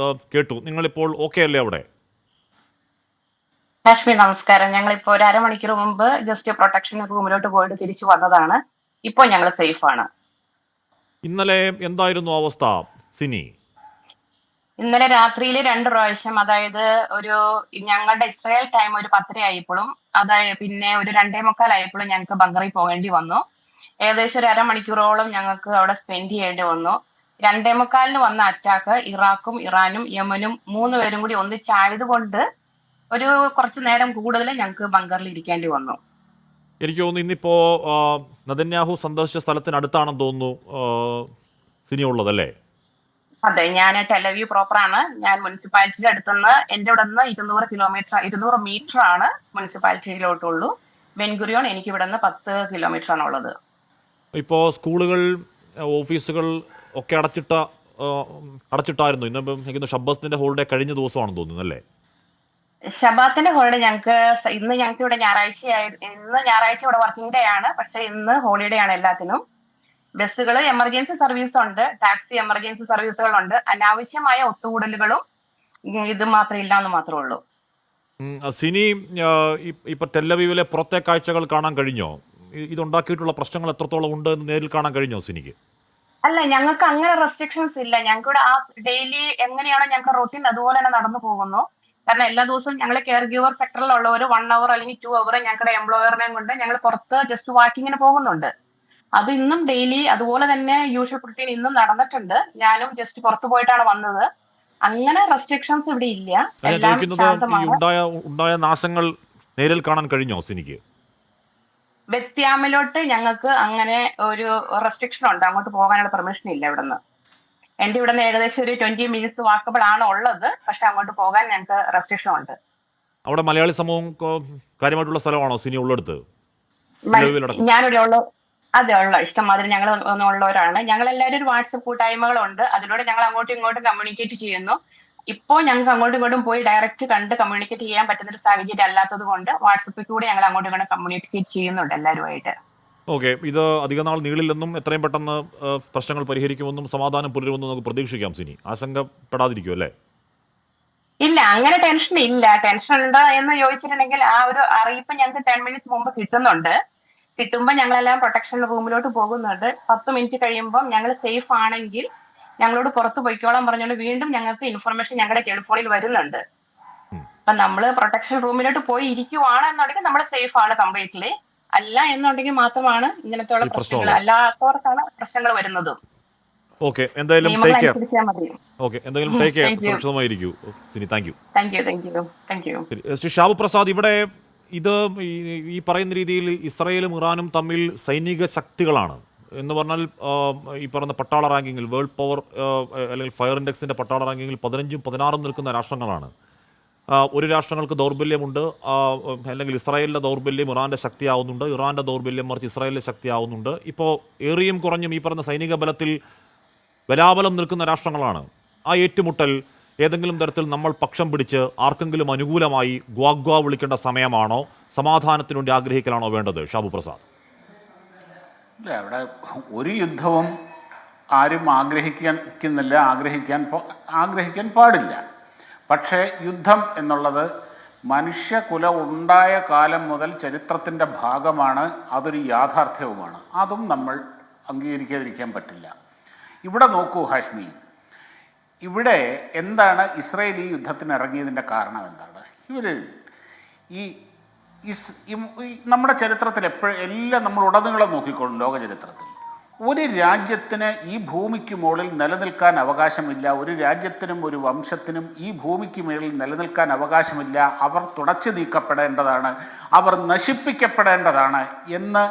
കേട്ടു. നിങ്ങളിപ്പോൾ ഓക്കെ അല്ലേ അവിടെ? കാശ്മീർ നമസ്കാരം. ഞങ്ങളിപ്പോ ഒരു അരമണിക്കൂർ മുമ്പ് ജസ്റ്റ് പ്രൊട്ടക്ഷൻ റൂമിലോട്ട് പോയിട്ട് തിരിച്ചു വന്നതാണ്. ഇപ്പോൾ ഞങ്ങൾ സേഫ് ആണ്. ഇന്നലെ എന്തായിരുന്നു അവസ്ഥ സിനി? ഇന്നലെ രാത്രിയിൽ 2 പ്രാവശ്യം, അതായത് ഞങ്ങളുടെ ഇസ്രായേൽ ടൈം ഒരു 10:30 ആയപ്പോഴും പിന്നെ ഒരു 2:45 ആയപ്പോഴും ഞങ്ങൾക്ക് ബങ്കറിൽ പോകേണ്ടി വന്നു. ഏകദേശം ഒരു അരമണിക്കൂറോളം ഞങ്ങൾക്ക് അവിടെ സ്പെൻഡ് ചെയ്യേണ്ടി വന്നു. 2:45 വന്ന അറ്റാക്ക് ഇറാഖും ഇറാനും യമനും 3 പേരും കൂടി ഒന്നിച്ചായത് കൊണ്ട് കുറച്ചു നേരം കൂടുതൽ ഞങ്ങൾക്ക് ബങ്കറിൽ ഇരിക്കേണ്ടി വന്നു. എനിക്ക് തോന്നുന്നു ഇന്നിപ്പോ നെതന്യാഹു സന്ദർശിച്ച സ്ഥലത്തിനടുത്താണെന്ന് തോന്നുന്നു സിനി ഉള്ളതല്ലേ? അതെ, ഞാൻ ടെലവ്യൂ പ്രോപ്പറാണ്. ഞാൻ മുനിസിപ്പാലിറ്റിയുടെ അടുത്തുനിന്ന് എന്റെ ഇവിടെ നിന്ന് 200 മീറ്റർ ആണ് മുനിസിപ്പാലിറ്റിയിലോട്ടുള്ളൂ. ബെൻഗുറിയോൺ എനിക്ക് ഇവിടെ നിന്ന് 10 കിലോമീറ്റർ ആണ് ഉള്ളത്. ഇപ്പോ സ്കൂളുകൾ, ഓഫീസുകൾ ഒക്കെ അടച്ചിട്ടായിരുന്നു. ഇന്ന് ഷബ്ബത്തിന്റെ ഹോളിഡേ കഴിഞ്ഞ ദിവസമാണെന്ന് തോന്നുന്നു അല്ലേ? ഷബാത്തിന്റെ ഹോളിഡേ ഇന്ന് ഞങ്ങൾക്ക് ഇവിടെ ഇന്ന് ഞായറാഴ്ച ഇവിടെ വർക്കിംഗ് ഡേ ആണ്. പക്ഷെ ഇന്ന് ഹോളിഡേ ആണ് എല്ലാത്തിനും. ബസ്സുകൾ എമർജൻസി സർവീസ് ഉണ്ട്, ടാക്സി എമർജൻസി സർവീസുകളുണ്ട്. അനാവശ്യമായ ഒത്തുകൂടലുകളും ഇത് മാത്രം ഇല്ല എന്ന് മാത്രമേ ഉള്ളൂ. സിനി, ഇപ്പൊ ടെല്ലവീവിലെ പുറത്തെ കാഴ്ചകൾ കാണാൻ കഴിഞ്ഞോ? ഇതുണ്ടാക്കിയിട്ടുള്ള പ്രശ്നങ്ങൾ എത്രത്തോളം ഉണ്ട് എന്ന് നേരിൽ കാണാൻ കഴിഞ്ഞോ സിനിക്ക്? അല്ല, ഞങ്ങൾക്ക് അങ്ങനെ റെസ്ട്രിക്ഷൻസ് ഇല്ല. ഞങ്ങൾക്ക് ഇവിടെ ആ ഡെയിലി എങ്ങനെയാണോ ഞങ്ങൾക്ക് റൊട്ടീൻ അതുപോലെ തന്നെ നടന്നു പോകുന്നു. കാരണം എല്ലാ ദിവസവും ഞങ്ങൾ കെയർ ഗീവർ സെക്ടറിലുള്ളവർ 1 hour അല്ലെങ്കിൽ 2 hour ഞങ്ങളുടെ എംപ്ലോയറിനെയും കൊണ്ട് ഞങ്ങൾ പുറത്ത് ജസ്റ്റ് വാക്കിങ്ങിന് പോകുന്നുണ്ട്. അത് ഇന്നും ഡെയിലി അതുപോലെ തന്നെ യൂഷ്വൽ റൂട്ടീൻ ഇന്നും നടന്നിട്ടുണ്ട്. ഞാനും ജസ്റ്റ് പുറത്തു പോയിട്ടാണ് വന്നത്. അങ്ങനെ റെസ്ട്രിക്ഷൻസ് ഇവിടെ ഇല്ല. ഉണ്ടായ നാശങ്ങൾ നേരിൽ കാണാൻ കഴിഞ്ഞോ സിനിക്ക്? ബെത്യാമിലോട്ട് ഞങ്ങൾക്ക് അങ്ങനെ ഒരു റെസ്ട്രിക്ഷൻ ഉണ്ട്, അങ്ങോട്ട് പോകാനുള്ള പെർമിഷൻ ഇല്ല. ഇവിടുന്ന് എന്റെ ഇവിടുന്ന് ഏകദേശം ഒരു 20 minutes വാക്കബിൾ ആണ് ഉള്ളത്. പക്ഷെ അങ്ങോട്ട് പോകാൻ ഞങ്ങൾക്ക് റെസ്ട്രിക്ഷൻ ഉണ്ട്. അവിടെ മലയാളി സമൂഹം കാര്യമായിട്ടുള്ള സ്ഥലമാണോ സിനി ഉള്ളടുത്ത്? ഞാനിവിടെ അതെ ഉള്ള ഇഷ്ടംമാതിരി ഞങ്ങൾ ഉള്ളവരാണ്. ഞങ്ങൾ എല്ലാവരും ഒരു വാട്സപ്പ് കൂട്ടായ്മകളുണ്ട്. അതിലൂടെ ഞങ്ങൾ അങ്ങോട്ടും ഇങ്ങോട്ടും കമ്മ്യൂണിക്കേറ്റ് ചെയ്യുന്നു. ഇപ്പോൾ ഞങ്ങൾക്ക് അങ്ങോട്ടും ഇങ്ങോട്ടും പോയി ഡയറക്റ്റ് കണ്ട് കമ്മ്യൂണിക്കേറ്റ് ചെയ്യാൻ പറ്റുന്ന ഒരു സാഹചര്യം അല്ലാത്തത് കൊണ്ട് വാട്സപ്പിൽ കൂടെ ഞങ്ങൾ അങ്ങോട്ടും ഇങ്ങോട്ടും കമ്മ്യൂണിക്കേറ്റ് ചെയ്യുന്നുണ്ട് എല്ലാവരുമായിട്ട്. ഓക്കെ, ഇത് അധിക നാൾ നീളില്ലെന്നും എത്രയും പെട്ടെന്ന് പ്രശ്നങ്ങൾ പരിഹരിക്കുമെന്നും സമാധാനം പുലരുമെന്നും നമുക്ക് പ്രതീക്ഷിക്കാം സിനി. ആശങ്കപ്പെടാതിരിക്കും അല്ലേ? ഇല്ല, അങ്ങനെ ടെൻഷൻ ഇല്ല. ടെൻഷൻ ഉണ്ട് എന്ന് ചോദിച്ചിട്ടുണ്ടെങ്കിൽ ആ ഒരു അറിയിപ്പ് ഞങ്ങൾക്ക് 10 minutes മുമ്പ് കിട്ടുമ്പോൾ ഞങ്ങളെല്ലാം പ്രൊട്ടക്ഷൻ റൂമിലോട്ട് പോകുന്നുണ്ട്. 10 minutes കഴിയുമ്പോൾ ഞങ്ങൾ സേഫ് ആണെങ്കിൽ ഞങ്ങളോട് പുറത്ത് പോയിക്കോളാൻ പറഞ്ഞുകൊണ്ട് വീണ്ടും ഞങ്ങൾക്ക് ഇൻഫർമേഷൻ ഞങ്ങളുടെ ടെലിഫോണിൽ വരുന്നുണ്ട്. അപ്പൊ നമ്മള് പ്രൊട്ടക്ഷൻ റൂമിലോട്ട് പോയി ഇരിക്കുവാണ് എന്നുണ്ടെങ്കിൽ നമ്മൾ സേഫ് ആണ് കംപ്ലീറ്റ്ലി. അല്ല എന്നുണ്ടെങ്കിൽ മാത്രമാണ് ഇങ്ങനത്തെ പ്രശ്നങ്ങൾ, അല്ലാത്തവർക്കാണ് പ്രശ്നങ്ങൾ വരുന്നതും. ഓക്കെ, എന്തായാലും നിയമങ്ങൾ ടേക്ക് കെയർ. അനുസരിച്ചാൽ മതി. ഓക്കെ, എന്തായാലും ടേക്ക് കെയർ. താങ്ക് യു, സുരക്ഷിതമായിരിക്കൂ Sini. Thank you. Thank you, thank you, thank you. Shri Shabu Prasad, ഇവിടെ ഇത് ഈ പറയുന്ന രീതിയിൽ ഇസ്രായേലും ഇറാനും തമ്മിൽ സൈനിക ശക്തികളാണ് എന്ന് പറഞ്ഞാൽ ഈ പറയുന്ന പട്ടാള റാങ്കിങ്ങിൽ വേൾഡ് പവർ അല്ലെങ്കിൽ ഫയർ ഇൻഡെക്സിൻ്റെ പട്ടാള റാങ്കിങ്ങിൽ 15ഉം 16ഉം നിൽക്കുന്ന രാഷ്ട്രങ്ങളാണ്. ഒരു രാഷ്ട്രങ്ങൾക്ക് ദൗർബല്യമുണ്ട്, അല്ലെങ്കിൽ ഇസ്രായേലിൻ്റെ ദൗർബല്യം ഇറാൻ്റെ ശക്തിയാവുന്നുണ്ട്, ഇറാൻ്റെ ദൗർബല്യം മറിച്ച് ഇസ്രായേലിൻ്റെ ശക്തിയാവുന്നുണ്ട്. ഇപ്പോൾ ഏറിയും കുറഞ്ഞും ഈ പറയുന്ന സൈനിക ബലത്തിൽ ബലാബലം നിൽക്കുന്ന രാഷ്ട്രങ്ങളാണ്. ആ ഏറ്റുമുട്ടൽ ഏതെങ്കിലും തരത്തിൽ നമ്മൾ പക്ഷം പിടിച്ച് ആർക്കെങ്കിലും അനുകൂലമായി ഗ്വാഗ്വാ വിളിക്കേണ്ട സമയമാണോ, സമാധാനത്തിനു വേണ്ടി ആഗ്രഹിക്കലാണോ വേണ്ടത്? ഷാബു പ്രസാദ്. ഇല്ല, അവിടെ ഒരു യുദ്ധവും ആരും ആഗ്രഹിക്കാൻ പാടില്ല. പക്ഷേ യുദ്ധം എന്നുള്ളത് മനുഷ്യകുല ഉണ്ടായ കാലം മുതൽ ചരിത്രത്തിൻ്റെ ഭാഗമാണ്, അതൊരു യാഥാർത്ഥ്യവുമാണ്. അതും നമ്മൾ അംഗീകരിക്കാതിരിക്കാൻ പറ്റില്ല. ഇവിടെ നോക്കൂ ഹാഷ്മി, ഇവിടെ എന്താണ് ഇസ്രായേൽ ഈ യുദ്ധത്തിന് ഇറങ്ങിയതിൻ്റെ കാരണം എന്താണ്? ഇവർ നമ്മുടെ ചരിത്രത്തിൽ എല്ലാം നമ്മൾ ഉടനീളം നോക്കിക്കോളും. ലോക ചരിത്രത്തിൽ ഒരു രാജ്യത്തിന് ഈ ഭൂമിക്ക് മുകളിൽ നിലനിൽക്കാൻ അവകാശമില്ല, ഒരു രാജ്യത്തിനും ഒരു വംശത്തിനും ഈ ഭൂമിക്ക് മുകളിൽ നിലനിൽക്കാൻ അവകാശമില്ല, അവർ തുടച്ചു നീക്കപ്പെടേണ്ടതാണ്, അവർ നശിപ്പിക്കപ്പെടേണ്ടതാണ് എന്ന്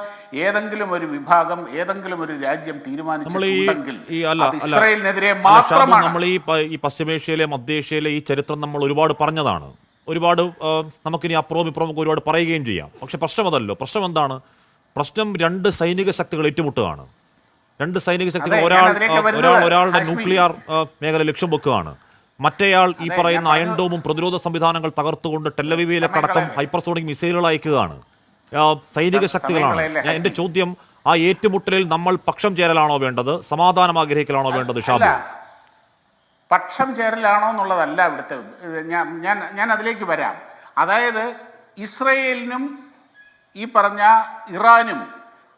ഏതെങ്കിലും ഒരു വിഭാഗം, ഏതെങ്കിലും ഒരു രാജ്യം തീരുമാനിച്ചിട്ടുണ്ടെങ്കിൽ ഇസ്രായേലിനെതിരെ മാത്രമാണ്. നമ്മൾ ഈ പശ്ചിമേഷ്യയിലെ മധ്യേഷ്യയിലെ ഈ ചരിത്രം നമ്മൾ ഒരുപാട് പറഞ്ഞതാണ്, ഒരുപാട് നമുക്കിനി അപ്പുറവും ഇപ്പുറവും ഒരുപാട് പറയുകയും ചെയ്യാം. പക്ഷെ പ്രശ്നം അതല്ലോ. പ്രശ്നം എന്താണ്? പ്രശ്നം രണ്ട് സൈനിക ശക്തികൾ ഏറ്റുമുട്ടുകയാണ്. രണ്ട് സൈനിക ശക്തികൾ, ഒരാളുടെ ന്യൂക്ലിയർ മേഖല ലക്ഷ്യം വെക്കുകയാണ്, മറ്റേയാൾ ഈ പറയുന്ന അയൺഡോമും പ്രതിരോധ സംവിധാനങ്ങൾ തകർത്തുകൊണ്ട് ടെല്ലവിവിയിലേക്കടക്കം ഹൈപ്പർസോണിക് മിസൈലുകൾ അയക്കുകയാണ്. സൈനിക ശക്തികളാണ്. എന്റെ ചോദ്യം, ആ ഏറ്റുമുട്ടലിൽ നമ്മൾ പക്ഷം ചേരലാണോ വേണ്ടത്, സമാധാനം ആഗ്രഹിക്കലാണോ വേണ്ടത്? ഷാബു, പക്ഷം ചേരലാണോ എന്നുള്ളതല്ല ഇവിടുത്തെ. ഞാൻ അതിലേക്ക് വരാം. അതായത് ഇസ്രയേലിനും ഈ പറഞ്ഞ ഇറാനും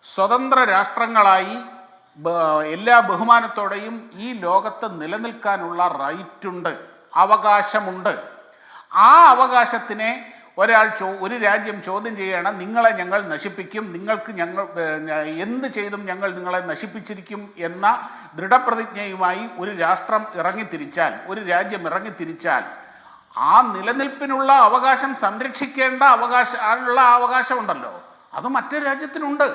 സ്വതന്ത്ര രാഷ്ട്രങ്ങളായി എല്ലാ ബഹുമാനത്തോടെയും ഈ ലോകത്ത് നിലനിൽക്കാനുള്ള റൈറ്റുണ്ട്, അവകാശമുണ്ട്. ആ അവകാശത്തിനെ ഒരു രാജ്യം ചോദ്യം ചെയ്യുകയാണ്. നിങ്ങളെ ഞങ്ങൾ നശിപ്പിക്കും, എന്ത് ചെയ്തും ഞങ്ങൾ നിങ്ങളെ നശിപ്പിച്ചിരിക്കും എന്ന ദൃഢപ്രതിജ്ഞയുമായി ഒരു രാജ്യം ഇറങ്ങിത്തിരിച്ചാൽ ആ നിലനിൽപ്പിനുള്ള അവകാശം സംരക്ഷിക്കേണ്ട അവകാശമുണ്ടല്ലോ, അത് മറ്റൊരു രാജ്യത്തിനുണ്ട്.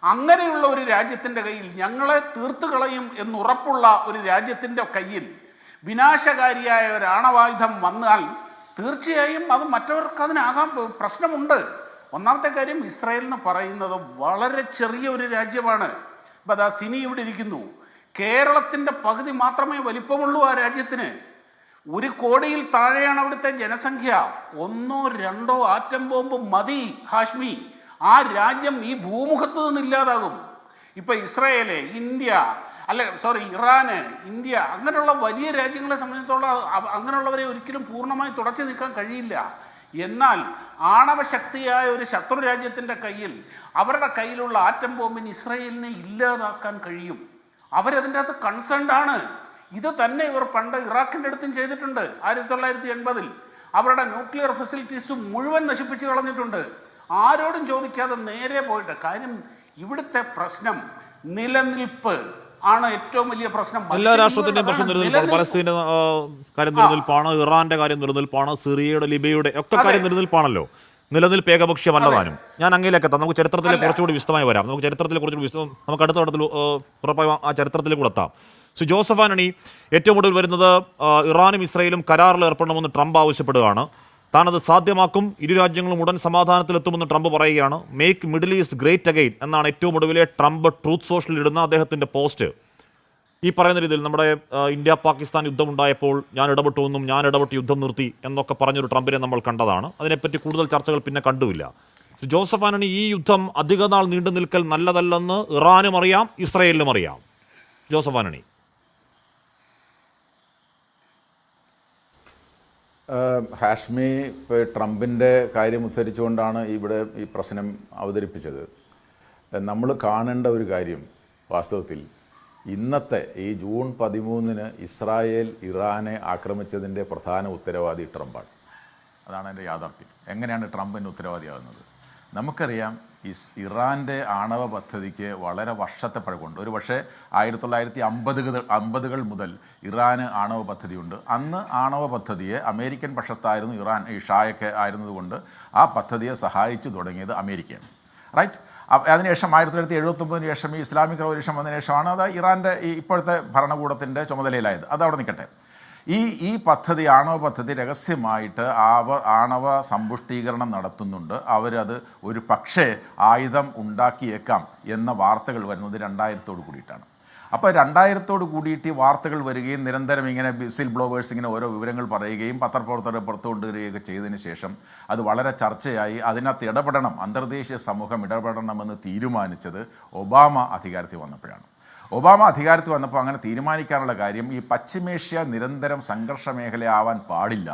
അങ്ങനെയുള്ള ഒരു രാജ്യത്തിൻ്റെ കയ്യിൽ ഞങ്ങളെ തീർത്തു കളയും എന്നുറപ്പുള്ള ഒരു രാജ്യത്തിൻ്റെ കയ്യിൽ വിനാശകാരിയായ ഒരു ആണവായുധം വന്നാൽ തീർച്ചയായും അത് മറ്റവർക്ക് അതിനാകാൻ പ്രശ്നമുണ്ട്. ഒന്നാമത്തെ കാര്യം, ഇസ്രായേൽ എന്ന് പറയുന്നത് വളരെ ചെറിയ ഒരു രാജ്യമാണ്. ഇപ്പം അതാ സിനി ഇവിടെ ഇരിക്കുന്നു. കേരളത്തിൻ്റെ പകുതി മാത്രമേ വലിപ്പമുള്ളൂ ആ രാജ്യത്തിന്. 1 കോടിയിൽ താഴെയാണ് അവിടുത്തെ ജനസംഖ്യ. 1 or 2 ആറ്റം ബോംബ് മതി ഹാഷ്മി, ആ രാജ്യം ഈ ഭൂമുഖത്ത് നിന്നില്ലാതാകും. ഇപ്പം ഇസ്രായേല്, ഇറാന്, ഇന്ത്യ അങ്ങനെയുള്ള വലിയ രാജ്യങ്ങളെ സംബന്ധിച്ചിടത്തോളം അങ്ങനെയുള്ളവരെ ഒരിക്കലും പൂർണ്ണമായി തുടച്ചു നീക്കാൻ കഴിയില്ല. എന്നാൽ ആണവശക്തിയായ ഒരു ശത്രു രാജ്യത്തിൻ്റെ കയ്യിൽ, അവരുടെ കയ്യിലുള്ള ആറ്റം ബോംബിന് ഇസ്രായേലിനെ ഇല്ലാതാക്കാൻ കഴിയും. അവരതിൻ്റെ അകത്ത് കൺസേൺഡ് ആണ്. ഇത് തന്നെ ഇവർ പണ്ട് ഇറാഖിൻ്റെ അടുത്തും ചെയ്തിട്ടുണ്ട്. 1980 അവരുടെ ന്യൂക്ലിയർ ഫെസിലിറ്റീസ് മുഴുവൻ നശിപ്പിച്ച് കളഞ്ഞിട്ടുണ്ട്, ആരോടും ചോദിക്കാതെ നേരെ പോയിട്ട്. കാര്യം ഇവിടുത്തെ പ്രശ്നം നിലനിൽപ്പ് ആണ് ഏറ്റവും വലിയ പ്രശ്നം. എല്ലാ രാഷ്ട്രത്തിന്റെയും പ്രശ്നം നിലനിൽപ്പാണ്. പലസ്തീന്റെ കാര്യം നിലനിൽപ്പാണ്, ഇറാന്റെ കാര്യം നിലനിൽപ്പാണ്, സിറിയയുടെ ലിബിയയുടെ ഒക്കെ കാര്യം നിലനിൽപ്പാണല്ലോ. നിലനിൽപ്പ് ഏകപക്ഷീയമല്ലതാനും. ഞാൻ അങ്ങയിലേക്ക് എത്താം. നമുക്ക് ചരിത്രത്തിലെ കുറച്ചുകൂടി വിശദമായി വരാം. നമുക്ക് അടുത്ത ഘട്ടത്തിൽ ഉറപ്പായും ആ ചരിത്രത്തിലേക്ക് കൂടെ എത്താം. സോ ജോസഫ് ആന്റണി, ഏറ്റവും കൂടുതൽ വരുന്നത് ഇറാനും ഇസ്രായേലും കരാറിൽ ഏർപ്പെടണമെന്ന് ട്രംപ് ആവശ്യപ്പെടുകയാണ്. താനത് സാധ്യമാക്കും, ഇരു രാജ്യങ്ങളും ഉടൻ സമാധാനത്തിലെത്തുമെന്ന് ട്രംപ് പറയുകയാണ്. Make middle east great again എന്നാണ് ഏറ്റവും ഒടുവിലെ ട്രംപ് ട്രൂത്ത് സോഷ്യലിൽ ഇടുന്ന അദ്ദേഹത്തിൻ്റെ പോസ്റ്റ്. ഈ പറയുന്ന രീതിയിൽ നമ്മുടെ ഇന്ത്യ പാകിസ്ഥാൻ യുദ്ധമുണ്ടായപ്പോൾ ഞാൻ ഇടപെട്ട് യുദ്ധം നിർത്തി എന്നൊക്കെ പറഞ്ഞൊരു ട്രംപിനെ നമ്മൾ കണ്ടതാണ്. അതിനെപ്പറ്റി കൂടുതൽ ചർച്ചകൾ പിന്നെ കണ്ടുമില്ല. ജോസഫ് ആന്റണി, ഈ യുദ്ധം അധികനാൾ നീണ്ടു നിൽക്കൽ നല്ലതല്ലെന്ന് ഇറാനും അറിയാം, ഇസ്രായേലിനും അറിയാം. ജോസഫ് ആന്റണി. ഹാഷ്മി ട്രംപിൻ്റെ കാര്യം ഉദ്ധരിച്ചുകൊണ്ടാണ് ഇവിടെ ഈ പ്രശ്നം അവതരിപ്പിച്ചത്. നമ്മൾ കാണേണ്ട ഒരു കാര്യം, വാസ്തവത്തിൽ ഇന്നത്തെ ഈ ജൂൺ 13 ഇസ്രായേൽ ഇറാനെ ആക്രമിച്ചതിൻ്റെ പ്രധാന ഉത്തരവാദി ട്രംപാണ്. അതാണ് എൻ്റെ യാഥാർത്ഥ്യം. എങ്ങനെയാണ് ട്രംപിന് ഉത്തരവാദിയാകുന്നത്? നമുക്കറിയാം, ഇറാൻ്റെ ആണവ പദ്ധതിക്ക് വളരെ വർഷത്തെ പഴക്കമുണ്ട്. ഒരു പക്ഷേ 1950കൾ മുതൽ ഇറാന് ആണവ പദ്ധതിയുണ്ട്. അന്ന് ആണവ പദ്ധതിയെ അമേരിക്കൻ പക്ഷത്തായിരുന്നു ഇറാൻ, ഈ ഷായൊക്കെ ആയിരുന്നതുകൊണ്ട് ആ പദ്ധതിയെ സഹായിച്ചു തുടങ്ങിയത് അമേരിക്കയാണ്, റൈറ്റ്. അതിനുശേഷം 1979 ശേഷം ഈ ഇസ്ലാമിക് റവല്യൂഷൻ വന്നതിന് ശേഷമാണ് അത് ഇറാൻ്റെ ഈ ഇപ്പോഴത്തെ ഭരണകൂടത്തിൻ്റെ ചുമതലയിലായത്. അതവിടെ നിൽക്കട്ടെ. ഈ പദ്ധതി, ആണവ പദ്ധതി രഹസ്യമായിട്ട് ആണവ സമ്പുഷ്ടീകരണം നടത്തുന്നുണ്ട്. അവരത് ഒരു പക്ഷേ ആയുധം ഉണ്ടാക്കിയേക്കാം എന്ന വാർത്തകൾ വരുന്നത് 2000 കൂടിയിട്ടാണ്. അപ്പോൾ 2000 കൂടിയിട്ട് ഈ വാർത്തകൾ വരികയും നിരന്തരം ഇങ്ങനെ വിസിൽ ബ്ലോവേഴ്സ് ഇങ്ങനെ ഓരോ വിവരങ്ങൾ പറയുകയും പത്രപ്രവർത്തകരെ പുറത്തു കൊണ്ടുവരികയൊക്കെ ചെയ്തതിന് ശേഷം അത് വളരെ ചർച്ചയായി. അതിനകത്ത് ഇടപെടണം, അന്തർദേശീയ സമൂഹം ഇടപെടണമെന്ന് തീരുമാനിച്ചത് ഒബാമ അധികാരത്തിൽ വന്നപ്പോഴാണ്. ഒബാമ അധികാരത്തിൽ വന്നപ്പോൾ അങ്ങനെ തീരുമാനിക്കാനുള്ള കാര്യം, ഈ പശ്ചിമേഷ്യ നിരന്തരം സംഘർഷ മേഖലയാവാൻ പാടില്ല,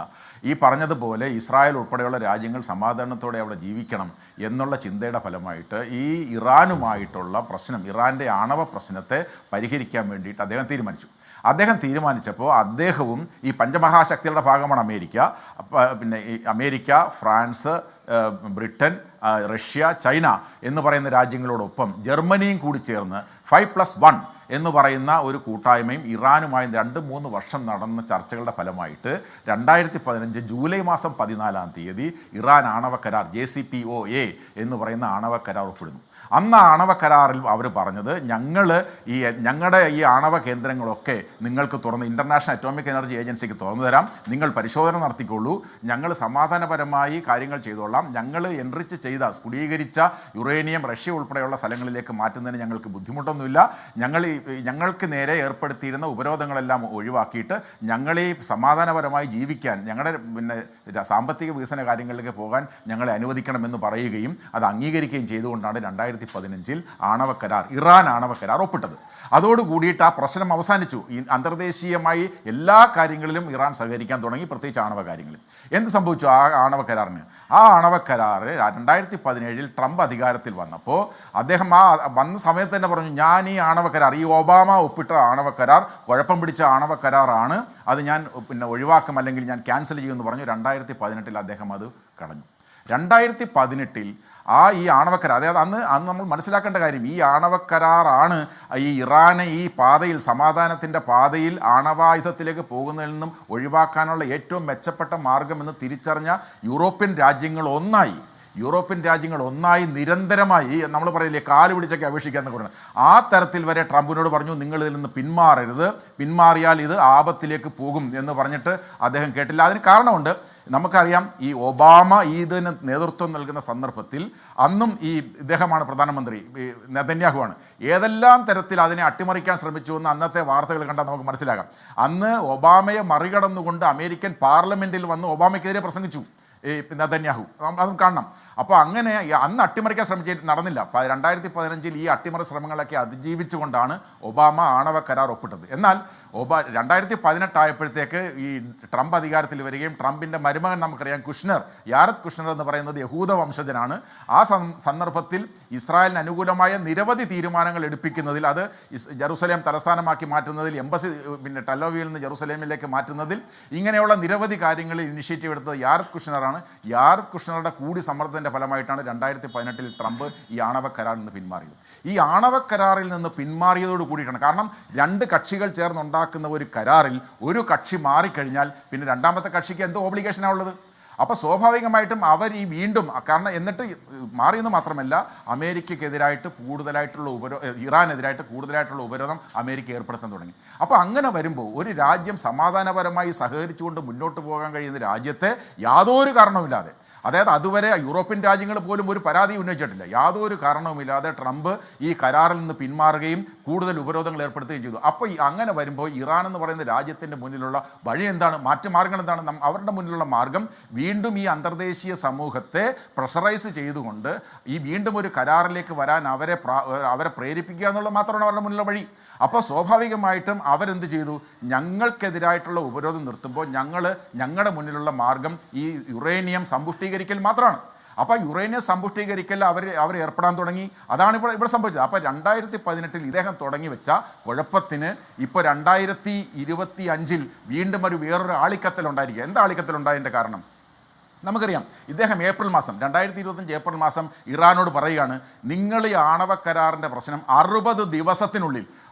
ഈ പറഞ്ഞതുപോലെ ഇസ്രായേൽ ഉൾപ്പെടെയുള്ള രാജ്യങ്ങൾ സമാധാനത്തോടെ അവിടെ ജീവിക്കണം എന്നുള്ള ചിന്തയുടെ ഫലമായിട്ട് ഈ ഇറാനുമായിട്ടുള്ള പ്രശ്നം, ഇറാൻ്റെ ആണവ പ്രശ്നത്തെ പരിഹരിക്കാൻ വേണ്ടിയിട്ട് അദ്ദേഹം തീരുമാനിച്ചു. അദ്ദേഹം തീരുമാനിച്ചപ്പോൾ അദ്ദേഹവും, ഈ പഞ്ചമഹാശക്തികളുടെ ഭാഗമാണ് അമേരിക്ക, പിന്നെ ഈ America, France, Britain, Russia, China എന്ന് പറയുന്ന രാജ്യങ്ങളോടൊപ്പം ജർമ്മനിയും കൂടി ചേർന്ന് 5+1 എന്ന് പറയുന്ന ഒരു കൂട്ടായ്മയും ഇറാനുമായി 2-3 വർഷം നടന്ന ചർച്ചകളുടെ ഫലമായിട്ട് 2015 ജൂലൈ മാസം 14 ഇറാൻ ആണവ കരാർ JCPOA എന്ന് പറയുന്ന ആണവ കരാർ ഒപ്പിടുന്നു. അന്ന് ആണവ കരാറിൽ അവർ പറഞ്ഞത്, ഞങ്ങളുടെ ഈ ആണവ കേന്ദ്രങ്ങളൊക്കെ നിങ്ങൾക്ക് തുറന്ന് ഇൻ്റർനാഷണൽ അറ്റോമിക് എനർജി ഏജൻസിക്ക് തുറന്നു തരാം, നിങ്ങൾ പരിശോധന നടത്തിക്കൊള്ളൂ, ഞങ്ങൾ സമാധാനപരമായി കാര്യങ്ങൾ ചെയ്തോളാം, ഞങ്ങൾ എൻറിച്ച് ചെയ്ത സ്ഫുടീകരിച്ച യുറേനിയം റഷ്യ ഉൾപ്പെടെയുള്ള സ്ഥലങ്ങളിലേക്ക് മാറ്റുന്നതിന് ഞങ്ങൾക്ക് ബുദ്ധിമുട്ടൊന്നുമില്ല, ഞങ്ങൾക്ക് നേരെ ഏർപ്പെടുത്തിയിരുന്ന ഉപരോധങ്ങളെല്ലാം ഒഴിവാക്കിയിട്ട് ഞങ്ങളീ സമാധാനപരമായി ജീവിക്കാൻ, ഞങ്ങളുടെ സാമ്പത്തിക വികസന കാര്യങ്ങളിലേക്ക് പോകാൻ ഞങ്ങളെ അനുവദിക്കണമെന്ന് പറയുകയും അത് അംഗീകരിക്കുകയും ചെയ്തുകൊണ്ടാണ് 2015 ആണവ കരാർ, ഇറാൻ ആണവ കരാർ ഒപ്പിട്ടത്. അതോടുകൂടിയിട്ട് ആ പ്രശ്നം അവസാനിച്ചു. ഈ അന്തർദേശീയമായി എല്ലാ കാര്യങ്ങളിലും ഇറാൻ സഹകരിക്കാൻ തുടങ്ങി, പ്രത്യേകിച്ച് ആണവ കാര്യങ്ങളിൽ. എന്ത് സംഭവിച്ചു ആ ആണവ കരാറിന്? ആ ആണവ കരാർ 2017 ട്രംപ് അധികാരത്തിൽ വന്നപ്പോൾ അദ്ദേഹം വന്ന സമയത്ത് തന്നെ പറഞ്ഞു, ഞാൻ ഈ ആണവ കരാർ, ഈ ഒബാമ ഒപ്പിട്ട ആണവ കരാർ കുഴപ്പം പിടിച്ച ആണവ കരാറാണ്, അത് ഞാൻ ഒഴിവാക്കും, അല്ലെങ്കിൽ ഞാൻ ക്യാൻസൽ ചെയ്യുമെന്ന് പറഞ്ഞു. 2018 അദ്ദേഹം അത് കളഞ്ഞു. 2018 ഈ ആണവക്കരാർ, അതായത് അന്ന് നമ്മൾ മനസ്സിലാക്കേണ്ട കാര്യം, ഈ ആണവക്കരാറാണ് ഈ ഇറാനെ ഈ പാതയിൽ, സമാധാനത്തിൻ്റെ പാതയിൽ ആണവായുധത്തിലേക്ക് പോകുന്നതിൽ നിന്നും ഒഴിവാക്കാനുള്ള ഏറ്റവും മെച്ചപ്പെട്ട മാർഗമെന്ന് തിരിച്ചറിഞ്ഞ യൂറോപ്യൻ രാജ്യങ്ങൾ ഒന്നായി നിരന്തരമായി, നമ്മൾ പറയില്ലേ കാല് പിടിച്ചൊക്കെ അപേക്ഷിക്കാമെന്ന് പറയുന്നത്, ആ തരത്തിൽ വരെ ട്രംപിനോട് പറഞ്ഞു, നിങ്ങൾ ഇതിൽ നിന്ന് പിന്മാറരുത്, പിന്മാറിയാൽ ഇത് ആപത്തിലേക്ക് പോകും എന്ന് പറഞ്ഞിട്ട് അദ്ദേഹം കേട്ടില്ല. അതിന് കാരണമുണ്ട്. നമുക്കറിയാം, ഈ ഒബാമ ഇതിന് നേതൃത്വം നൽകുന്ന സന്ദർഭത്തിൽ അന്നും ഇദ്ദേഹമാണ് പ്രധാനമന്ത്രി, നെതന്യാഹുവാണ്. ഏതെല്ലാം തരത്തിൽ അതിനെ അട്ടിമറിക്കാൻ ശ്രമിച്ചു എന്ന് അന്നത്തെ വാർത്തകൾ കണ്ടാൽ നമുക്ക് മനസ്സിലാകാം. അന്ന് ഒബാമയെ മറികടന്നുകൊണ്ട് അമേരിക്കൻ പാർലമെൻറ്റിൽ വന്ന് ഒബാമയ്ക്കെതിരെ പ്രസംഗിച്ചു നെതന്യാഹു, അതും കാണണം. അപ്പോൾ അങ്ങനെ അന്ന് അട്ടിമറിക്കാൻ ശ്രമിച്ചിട്ട് നടന്നില്ല. 2015 ഈ അട്ടിമറി ശ്രമങ്ങളൊക്കെ അതിജീവിച്ചുകൊണ്ടാണ് ഒബാമ ആണവ കരാർ ഒപ്പിട്ടത്. എന്നാൽ 2018 ആയപ്പോഴത്തേക്ക് ഈ ട്രംപ് അധികാരത്തിൽ വരികയും ട്രംപിൻ്റെ മരുമകൻ നമുക്കറിയാം യാരദ് കുഷ്ണർ എന്ന് പറയുന്നത് യഹൂദ വംശജനാണ്. ആ സന്ദർഭത്തിൽ ഇസ്രായേലിന് അനുകൂലമായ നിരവധി തീരുമാനങ്ങൾ എടുപ്പിക്കുന്നതിൽ, അത് ജെറുസലേം തലസ്ഥാനമാക്കി മാറ്റുന്നതിൽ, എംബസി ടെൽ-അവീവിൽ നിന്ന് ജെറുസലേമിലേക്ക് മാറ്റുന്നതിൽ, ഇങ്ങനെയുള്ള നിരവധി കാര്യങ്ങളിൽ ഇനിഷ്യേറ്റീവ് എടുത്തത് യാരദ് കുഷ്ണറാണ്. യാരദ് കുഷ്ണറുടെ കൂടി സമ്മർദ്ദത്തിൻ്റെ ഫലമായിട്ടാണ് 2018 ട്രംപ് ഈ ആണവ കരാറിൽ നിന്ന് പിന്മാറിയത്. ഈ ആണവ കരാറിൽ നിന്ന് പിന്മാറിയതോട് കൂടിയിട്ടാണ്, കാരണം 2 കക്ഷികൾ ചേർന്നുണ്ടാക്കുന്ന ഒരു കരാറിൽ ഒരു കക്ഷി മാറിക്കഴിഞ്ഞാൽ പിന്നെ രണ്ടാമത്തെ കക്ഷിക്ക് എന്തോ ഓബ്ലിഗേഷനാണ് ഉള്ളത്. അപ്പോൾ സ്വാഭാവികമായിട്ടും അവർ വീണ്ടും, കാരണം എന്നിട്ട് മാറിയെന്ന് മാത്രമല്ല, അമേരിക്കക്കെതിരായിട്ട് ഇറാനെതിരായിട്ട് കൂടുതലായിട്ടുള്ള ഉപരോധം അമേരിക്ക ഏർപ്പെടുത്താൻ തുടങ്ങി. അപ്പോൾ അങ്ങനെ വരുമ്പോൾ ഒരു രാജ്യം സമാധാനപരമായി സഹകരിച്ചുകൊണ്ട് മുന്നോട്ട് പോകാൻ കഴിയുന്ന രാജ്യത്തെ യാതൊരു കാരണവുമില്ലാതെ, അതായത് അതുവരെ യൂറോപ്യൻ രാജ്യങ്ങൾ പോലും ഒരു പരാതി ഉന്നയിച്ചിട്ടില്ല, യാതൊരു കാരണവുമില്ലാതെ ട്രംപ് ഈ കരാറിൽ നിന്ന് പിന്മാറുകയും കൂടുതൽ ഉപരോധങ്ങൾ ഏർപ്പെടുത്തുകയും ചെയ്തു. അപ്പോൾ അങ്ങനെ വരുമ്പോൾ ഇറാൻ എന്ന് പറയുന്ന രാജ്യത്തിൻ്റെ മുന്നിലുള്ള വഴി എന്താണ്, മാർഗങ്ങൾ എന്താണ്? അവരുടെ മുന്നിലുള്ള മാർഗം വീണ്ടും ഈ അന്തർദേശീയ സമൂഹത്തെ പ്രഷറൈസ് ചെയ്തുകൊണ്ട് വീണ്ടും ഒരു കരാറിലേക്ക് വരാൻ അവരെ പ്രേരിപ്പിക്കുക എന്നുള്ളത് മാത്രമാണ് അവരുടെ മുന്നിലുള്ള വഴി. അപ്പോൾ സ്വാഭാവികമായിട്ടും അവരെന്ത് ചെയ്തു? ഞങ്ങൾക്കെതിരായിട്ടുള്ള ഉപരോധം നിർത്തുമ്പോൾ ഞങ്ങളുടെ മുന്നിലുള്ള മാർഗം ഈ യുറേനിയം സമ്പുഷ്ടീകരിക്കൽ മാത്രമാണ്. അപ്പോൾ യുറേനിയം സമ്പുഷ്ടീകരിക്കൽ അവർ ഏർപ്പെടാൻ തുടങ്ങി. അതാണ് ഇവിടെ സംഭവിച്ചത്. അപ്പോൾ 2018 ഇദ്ദേഹം തുടങ്ങി വെച്ച കുഴപ്പത്തിന് ഇപ്പോൾ 2025 വീണ്ടും വേറൊരു ആളിക്കത്തലുണ്ടായിരിക്കുക. എന്താ ആളിക്കത്തലുണ്ടായതിൻ്റെ കാരണം? നമുക്കറിയാം ഇദ്ദേഹം ഏപ്രിൽ മാസം 2025 ഏപ്രിൽ മാസം ഇറാനോട് പറയുകയാണ്, നിങ്ങൾ ഈ ആണവ കരാറിൻ്റെ പ്രശ്നം 60 ദിവസത്തിനുള്ളിൽ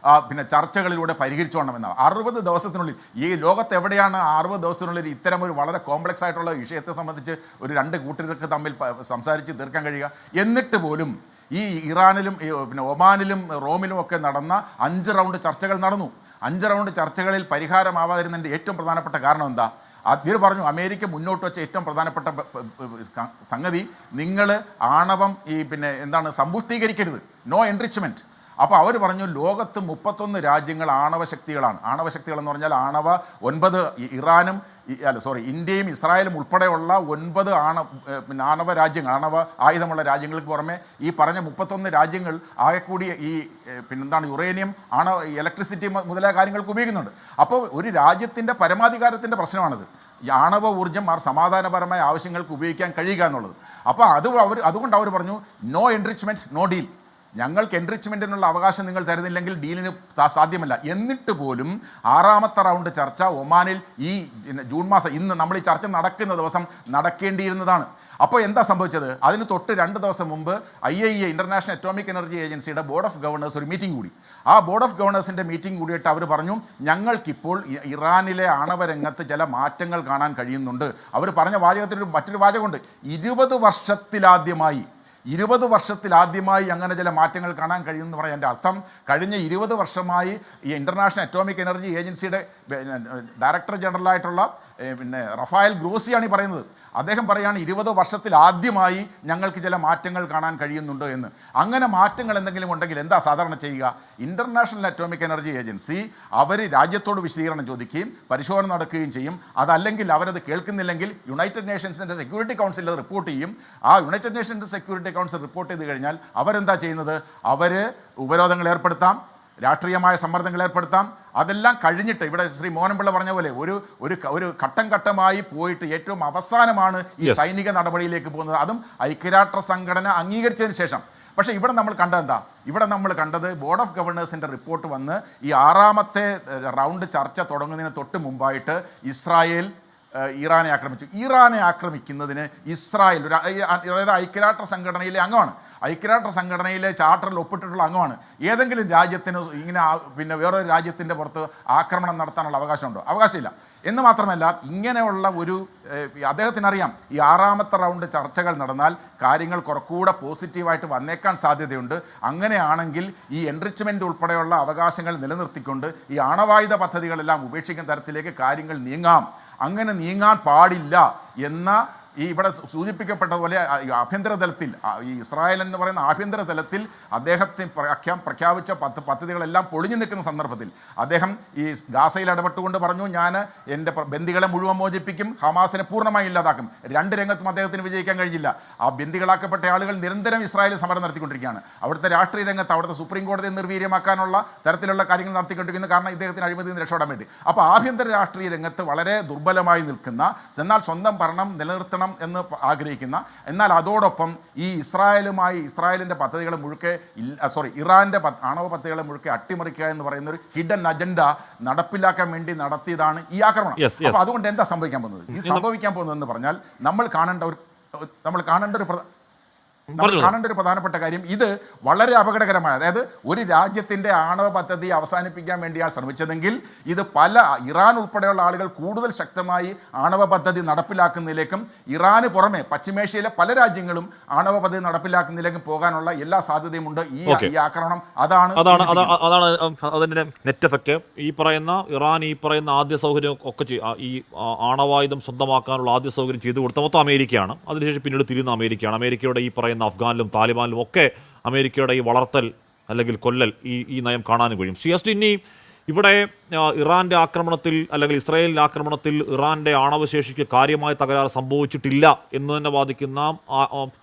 പിന്നെ ചർച്ചകളിലൂടെ പരിഹരിച്ചോണമെന്നാണ്. 60 ദിവസത്തിനുള്ളിൽ ഈ ലോകത്ത് എവിടെയാണ് 60 ദിവസത്തിനുള്ളിൽ ഇത്തരം ഒരു വളരെ കോംപ്ലക്സ് ആയിട്ടുള്ള വിഷയത്തെ സംബന്ധിച്ച് ഒരു രണ്ട് കൂട്ടർക്ക് തമ്മിൽ സംസാരിച്ച് തീർക്കാൻ കഴിയുക? എന്നിട്ട് പോലും ഈ ഇറാനിലും പിന്നെ ഒമാനിലും റോമിലും ഒക്കെ നടന്ന 5 റൗണ്ട് ചർച്ചകൾ നടന്നു. 5 റൗണ്ട് ചർച്ചകളിൽ പരിഹാരമാവാതിരുന്നതിൻ്റെ ഏറ്റവും പ്രധാനപ്പെട്ട കാരണം എന്താ? ഇവർ പറഞ്ഞു, അമേരിക്ക മുന്നോട്ട് വെച്ച ഏറ്റവും പ്രധാനപ്പെട്ട സംഗതി, നിങ്ങൾ ആണവം പിന്നെ എന്താണ് സമ്പുഷ്ടീകരിക്കരുത്, നോ എൻറിച്ച്മെൻറ്റ്. അപ്പോൾ അവർ പറഞ്ഞു ലോകത്ത് 31 രാജ്യങ്ങൾ ആണവശക്തികളാണ്. ആണവശക്തികളെന്ന് പറഞ്ഞാൽ 9 ഇറാനും ഇന്ത്യയും ഇസ്രായേലും ഉൾപ്പെടെയുള്ള 9 ആണവ രാജ്യങ്ങൾ, ആണവ ആയുധമുള്ള രാജ്യങ്ങൾക്ക് പുറമെ ഈ പറഞ്ഞ 31 രാജ്യങ്ങൾ ആകെക്കൂടി ഈ പിന്നെന്താണ് യുറേനിയം, ഇലക്ട്രിസിറ്റി മുതലായ കാര്യങ്ങൾക്ക് ഉപയോഗിക്കുന്നുണ്ട്. അപ്പോൾ ഒരു രാജ്യത്തിൻ്റെ പരമാധികാരത്തിൻ്റെ പ്രശ്നമാണിത്. ഈ ആണവ ഊർജ്ജം സമാധാനപരമായ ആവശ്യങ്ങൾക്ക് ഉപയോഗിക്കാൻ കഴിയുക എന്നുള്ളത്. അപ്പോൾ അതുകൊണ്ട് അവർ പറഞ്ഞു നോ എൻറിച്ച്മെൻറ്റ് നോ ഡീൽ. ഞങ്ങൾക്ക് എൻറിച്ച്മെൻറ്റിനുള്ള അവകാശം നിങ്ങൾ തരുന്നില്ലെങ്കിൽ ഡീലിന് സാധ്യമല്ല. എന്നിട്ട് പോലും 6ാമത്തെ റൗണ്ട് ചർച്ച ഒമാനിൽ ഈ ജൂൺ മാസം, ഇന്ന് നമ്മൾ ഈ ചർച്ച നടക്കുന്ന ദിവസം നടക്കേണ്ടിയിരുന്നതാണ്. അപ്പോൾ എന്താ സംഭവിച്ചത്? അതിന് തൊട്ട് 2 ദിവസം മുമ്പ് IAEA ഇൻ്റർനാഷണൽ അറ്റോമിക് എനർജി ഏജൻസിയുടെ ബോർഡ് ഓഫ് ഗവർണേഴ്സ് ഒരു മീറ്റിംഗ് കൂടി. ആ ബോർഡ് ഓഫ് ഗവർണേഴ്സിൻ്റെ മീറ്റിംഗ് കൂടിയിട്ട് അവർ പറഞ്ഞു, ഞങ്ങൾക്കിപ്പോൾ ഇറാനിലെ ആണവ രംഗത്ത് ചില മാറ്റങ്ങൾ കാണാൻ കഴിയുന്നുണ്ട്. അവർ പറഞ്ഞ വാചകത്തിൽ മറ്റൊരു വാചകമുണ്ട്, 20 വർഷത്തിലാദ്യമായി അങ്ങനെ ചില മാറ്റങ്ങൾ കാണാൻ കഴിയുമെന്ന് പറയാൻ എൻ്റെ അർത്ഥം, കഴിഞ്ഞ 20 വർഷമായി ഈ ഇൻ്റർനാഷണൽ അറ്റോമിക് എനർജി ഏജൻസിയുടെ ഡയറക്ടർ ജനറലായിട്ടുള്ള പിന്നെ റഫായൽ ഗ്രോസിയാണ് ഈ പറയുന്നത്. അദ്ദേഹം പറയുകയാണ് 20 വർഷത്തിലാദ്യമായി ഞങ്ങൾക്ക് ചില മാറ്റങ്ങൾ കാണാൻ കഴിയുന്നുണ്ട് എന്ന്. അങ്ങനെ മാറ്റങ്ങൾ എന്തെങ്കിലും ഉണ്ടെങ്കിൽ എന്താ സാധാരണ ചെയ്യുക? ഇൻ്റർനാഷണൽ അറ്റോമിക് എനർജി ഏജൻസി അവർ രാജ്യത്തോട് വിശദീകരണം ചോദിക്കുകയും പരിശോധന നടക്കുകയും ചെയ്യും. അതല്ലെങ്കിൽ അവരത് കേൾക്കുന്നില്ലെങ്കിൽ യുണൈറ്റഡ് നേഷൻസിൻ്റെ സെക്യൂരിറ്റി കൗൺസിൽ അത് റിപ്പോർട്ട് ചെയ്യും. ആ യുണൈറ്റഡ് നേഷൻസിൻ്റെ സെക്യൂരിറ്റി കൗൺസിൽ റിപ്പോർട്ട് ചെയ്ത് കഴിഞ്ഞാൽ അവരെന്താ ചെയ്യുന്നത്? അവർ ഉപരോധങ്ങൾ ഏർപ്പെടുത്താം, രാഷ്ട്രീയമായ സമ്മർദ്ദങ്ങൾ ഏർപ്പെടുത്താം. അതെല്ലാം കഴിഞ്ഞിട്ട് ഇവിടെ ശ്രീ മോഹൻപിള്ള പറഞ്ഞ പോലെ ഒരു ഘട്ടം ഘട്ടമായി പോയിട്ട് ഏറ്റവും അവസാനമാണ് ഈ സൈനിക നടപടിയിലേക്ക് പോകുന്നത്, അതും ഐക്യരാഷ്ട്ര സംഘടന അംഗീകരിച്ചതിന് ശേഷം. പക്ഷേ ഇവിടെ നമ്മൾ കണ്ടതെന്താ? ഇവിടെ നമ്മൾ കണ്ടത് ബോർഡ് ഓഫ് ഗവർണേഴ്സിൻ്റെ റിപ്പോർട്ട് വന്ന് ഈ 6ാമത്തെ റൗണ്ട് ചർച്ച തുടങ്ങുന്നതിന് തൊട്ട് മുമ്പായിട്ട് ഇസ്രായേൽ ഇറാനെ ആക്രമിച്ചു. ഇറാനെ ആക്രമിക്കുന്നതിന് ഇസ്രായേൽ അതായത് ഐക്യരാഷ്ട്ര സംഘടനയിലെ അംഗമാണ്, ഐക്യരാഷ്ട്ര സംഘടനയിലെ ചാർട്ടറിൽ ഒപ്പിട്ടിട്ടുള്ള അംഗമാണ്. ഏതെങ്കിലും രാജ്യത്തിന് ഇങ്ങനെ പിന്നെ വേറൊരു രാജ്യത്തിൻ്റെ പുറത്ത് ആക്രമണം നടത്താനുള്ള അവകാശമുണ്ടോ? അവകാശമില്ല. എന്ന് മാത്രമല്ല, ഇങ്ങനെയുള്ള അദ്ദേഹത്തിനറിയാം ഈ 6ാമത്തെ റൗണ്ട് ചർച്ചകൾ നടന്നാൽ കാര്യങ്ങൾ കുറച്ചുകൂടെ പോസിറ്റീവായിട്ട് വന്നേക്കാൻ സാധ്യതയുണ്ട്. അങ്ങനെയാണെങ്കിൽ ഈ എൻറിച്ച്മെൻ്റ് ഉൾപ്പെടെയുള്ള അവകാശങ്ങൾ നിലനിർത്തിക്കൊണ്ട് ഈ ആണവായുധ പദ്ധതികളെല്ലാം ഉപേക്ഷിക്കുന്ന തരത്തിലേക്ക് കാര്യങ്ങൾ നീങ്ങാം. അങ്ങനെ നീങ്ങാൻ പാടില്ല എന്ന ഈ ഇവിടെ സൂചിപ്പിക്കപ്പെട്ട പോലെ ആഭ്യന്തര തലത്തിൽ ഈ ഇസ്രായേൽ എന്ന് പറയുന്ന ആഭ്യന്തര തലത്തിൽ അദ്ദേഹത്തെ പ്രഖ്യാപിച്ച പദ്ധതികളെല്ലാം പൊളിഞ്ഞു നിൽക്കുന്ന സന്ദർഭത്തിൽ അദ്ദേഹം ഈ ഗാസയിൽ ഇടപെട്ടുകൊണ്ട് പറഞ്ഞു, ഞാൻ എൻ്റെ ബന്ദികളെ മുഴുവൻ മോചിപ്പിക്കും, ഹമാസിനെ പൂർണ്ണമായി ഇല്ലാതാക്കും. 2 രംഗത്തും അദ്ദേഹത്തിന് വിജയിക്കാൻ കഴിഞ്ഞില്ല. ആ ബന്ദികളാക്കപ്പെട്ട ആളുകൾ നിരന്തരം ഇസ്രായേലിൽ സമരം നടത്തിക്കൊണ്ടിരിക്കുകയാണ്. അവിടുത്തെ രാഷ്ട്രീയ രംഗത്ത് അവിടുത്തെ സുപ്രീം കോടതിയെ നിർവീര്യമാക്കാനുള്ള തരത്തിലുള്ള കാര്യങ്ങൾ നടത്തിക്കൊണ്ടിരിക്കുന്നത് കാരണം ഇദ്ദേഹത്തിന് അഴിമതിയിൽ നിന്ന് രക്ഷപ്പെടാൻ വേണ്ടി. അപ്പോൾ ആഭ്യന്തര രാഷ്ട്രീയ രംഗത്ത് വളരെ ദുർബലമായി നിൽക്കുന്ന, എന്നാൽ സ്വന്തം ഭരണം നിലനിർത്തണം എന്ന് ആഗ്രഹിക്കുന്ന, എന്നാൽ അതോടൊപ്പം ഈ ഇസ്രായേലിൻ്റെ പദ്ധതികളെ മുഴുക്കെ ഇറാൻ്റെ ആണവ പദ്ധതികളെ മുഴുക്കെ അട്ടിമറിക്കുക എന്ന് പറയുന്ന ഒരു ഹിഡൻ അജണ്ട നടപ്പിലാക്കാൻ വേണ്ടി നടത്തിയതാണ് ഈ ആക്രമണം. അപ്പോൾ അതുകൊണ്ട് എന്താ സംഭവിക്കാൻ പോകുന്നത്? ഈ സംഭവിക്കാൻ പോകുന്നതെന്ന് പറഞ്ഞാൽ നമ്മൾ കാണേണ്ട ഒരു പ്രധാനപ്പെട്ട കാര്യം, ഇത് വളരെ അപകടകരമായ, അതായത് ഒരു രാജ്യത്തിൻ്റെ ആണവ പദ്ധതി അവസാനിപ്പിക്കാൻ വേണ്ടിയാണ് ശ്രമിച്ചതെങ്കിൽ ഇത് ഇറാൻ ഉൾപ്പെടെയുള്ള ആളുകൾ കൂടുതൽ ശക്തമായി ആണവ പദ്ധതി നടപ്പിലാക്കുന്നതിലേക്കും ഇറാന് പുറമെ പശ്ചിമേഷ്യയിലെ പല രാജ്യങ്ങളും ആണവ പദ്ധതി നടപ്പിലാക്കുന്നതിലേക്കും പോകാനുള്ള എല്ലാ സാധ്യതയുമുണ്ട് ഈ ആക്രമണം. അതാണ് അതിൻ്റെ നെറ്റ് എഫക്റ്റ്. ഈ പറയുന്ന ആദ്യ സൗകര്യം ഒക്കെ ഈ ആണവായുധം സ്വന്തമാക്കാനുള്ള ആദ്യ സൗകര്യം ചെയ്തു കൊടുത്ത മൊത്തം അമേരിക്കയാണ്. അതിനുശേഷം പിന്നീട് തിരിയുന്ന അമേരിക്കയാണ്. അമേരിക്കയുടെ ഈ പറയുന്ന അഫ്ഗാനിലും താലിബാനിലും ഒക്കെ അമേരിക്കയുടെ ഈ വളർത്തൽ അല്ലെങ്കിൽ കൊല്ലൽ ഈ നയം കാണാനും കഴിയും. ഇനി ഇവിടെ ഇറാൻ്റെ ആക്രമണത്തിൽ അല്ലെങ്കിൽ ഇസ്രായേലിൻ്റെ ആക്രമണത്തിൽ ഇറാൻ്റെ ആണവശേഷിക്ക് കാര്യമായ തകരാറ് സംഭവിച്ചിട്ടില്ല എന്ന് തന്നെ വാദിക്കുന്ന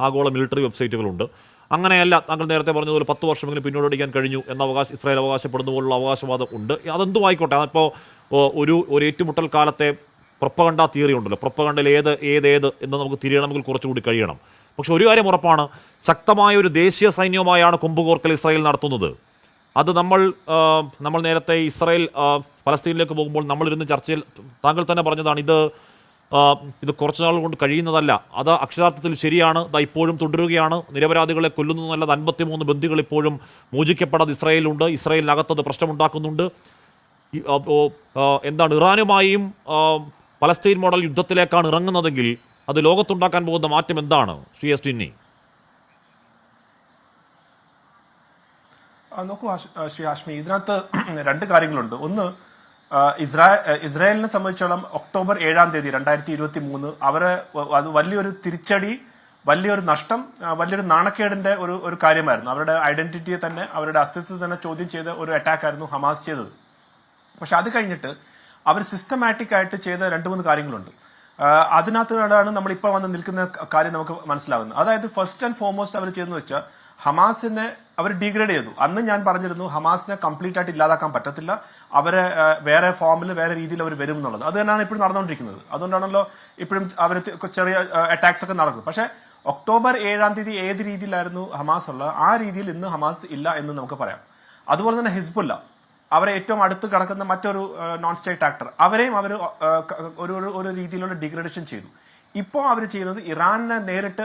ആഗോള മിലിറ്ററി വെബ്സൈറ്റുകളുണ്ട്. അങ്ങനെയല്ല, താങ്കൾ നേരത്തെ പറഞ്ഞതുപോലെ 10 വർഷമെങ്കിലും പിന്നോട്ടടിക്കാൻ കഴിഞ്ഞു എന്ന ഇസ്രായേൽ അവകാശപ്പെടുന്ന പോലുള്ള അവകാശവാദം ഉണ്ട്. അതെന്തും ആയിക്കോട്ടെ. അതിപ്പോൾ ഒരു ഏറ്റുമുട്ടൽ കാലത്തെ പ്രൊപ്പഗണ്ട തിയറി ഉണ്ടല്ലോ, പ്രൊപ്പഗണ്ടയിൽ ഏത് എന്ന് നമുക്ക് തിരിയണമെങ്കിൽ കുറച്ചുകൂടി കഴിയണം. പക്ഷെ ഒരു കാര്യം ഉറപ്പാണ്, ശക്തമായ ഒരു ദേശീയ സൈന്യവുമായാണ് കൊമ്പുകോർക്കൽ ഇസ്രായേൽ നടത്തുന്നത്. അത് നമ്മൾ നേരത്തെ ഇസ്രായേൽ പലസ്തീനിലേക്ക് പോകുമ്പോൾ നമ്മളിരുന്ന് ചർച്ചയിൽ താങ്കൾ തന്നെ പറഞ്ഞതാണ്, ഇത് ഇത് കുറച്ചു നാൾ കൊണ്ട് കഴിയുന്നതല്ല. അത് അക്ഷരാർത്ഥത്തിൽ ശരിയാണ്. ഇപ്പോഴും തുടരുകയാണ്. നിരപരാധികളെ കൊല്ലുന്നതല്ല. 53 ബന്ദികൾ ഇപ്പോഴും മോചിക്കപ്പെടാതെ ഇസ്രായേലുണ്ട്. ഇസ്രായേലിനകത്തത് പ്രശ്നമുണ്ടാക്കുന്നുണ്ട്. എന്താണ് ഇറാനുമായും പലസ്തീൻ മോഡൽ യുദ്ധത്തിലേക്കാണ് ഇറങ്ങുന്നതെങ്കിൽ അത് ലോകത്തുണ്ടാക്കാൻ പോകുന്ന മാറ്റം എന്താണ് ശ്രീ എസ് ടിന്നി? നോക്കൂ ശ്രീ ഹാഷ്മി, ഇതിനകത്ത് രണ്ട് കാര്യങ്ങളുണ്ട്. ഒന്ന്, ഇസ്രായേലിനെ സംബന്ധിച്ചോളം ഒക്ടോബർ 7 2023 അവരെ അത് വലിയൊരു തിരിച്ചടി, വലിയൊരു നഷ്ടം, വലിയൊരു നാണക്കേടിന്റെ ഒരു കാര്യമായിരുന്നു. അവരുടെ ഐഡന്റിറ്റിയെ തന്നെ, അവരുടെ അസ്തിത്വത്തെ തന്നെ ചോദ്യം ചെയ്ത ഒരു അറ്റാക്ക് ആയിരുന്നു ഹമാസ് ചെയ്തത്. പക്ഷെ അത് കഴിഞ്ഞിട്ട് അവർ സിസ്റ്റമാറ്റിക് ആയിട്ട് ചെയ്ത 2-3 കാര്യങ്ങളുണ്ട്. അതിനകത്താണ് നമ്മൾ ഇപ്പോൾ വന്ന് നിൽക്കുന്ന കാര്യം നമുക്ക് മനസ്സിലാകുന്നത്. അതായത് ഫസ്റ്റ് ആൻഡ് ഫോർമോസ്റ്റ് അവർ ചെയ്തെന്ന് വെച്ചാൽ ഹമാസിനെ അവർ ഡീഗ്രേഡ് ചെയ്തു. അന്ന് ഞാൻ പറഞ്ഞിരുന്നു ഹമാസിനെ കംപ്ലീറ്റ് ആയിട്ട് ഇല്ലാതാക്കാൻ പറ്റത്തില്ല, അവരെ വേറെ ഫോമിൽ വേറെ രീതിയിൽ അവർ വരും എന്നുള്ളത്. അത് തന്നെയാണ് ഇപ്പോഴും നടന്നുകൊണ്ടിരിക്കുന്നത്. അതുകൊണ്ടാണല്ലോ ഇപ്പോഴും അവർ ചെറിയ അറ്റാക്സ് ഒക്കെ നടക്കുന്നത്. പക്ഷേ ഒക്ടോബർ 7 ഏത് രീതിയിലായിരുന്നു ഹമാസ് ഉള്ളത്, ആ രീതിയിൽ ഇന്ന് ഹമാസ് ഇല്ല എന്ന് നമുക്ക് പറയാം. അതുപോലെ തന്നെ ഹിസ്ബുല്ല, അവരെ ഏറ്റവും അടുത്ത് കിടക്കുന്ന മറ്റൊരു നോൺ സ്റ്റേറ്റ് ആക്ടർ, അവരെയും അവർ ഒരു രീതിയിലുള്ള ഡിഗ്രഡേഷൻ ചെയ്തു. ഇപ്പോൾ അവർ ചെയ്യുന്നത് ഇറാനെ നേരിട്ട്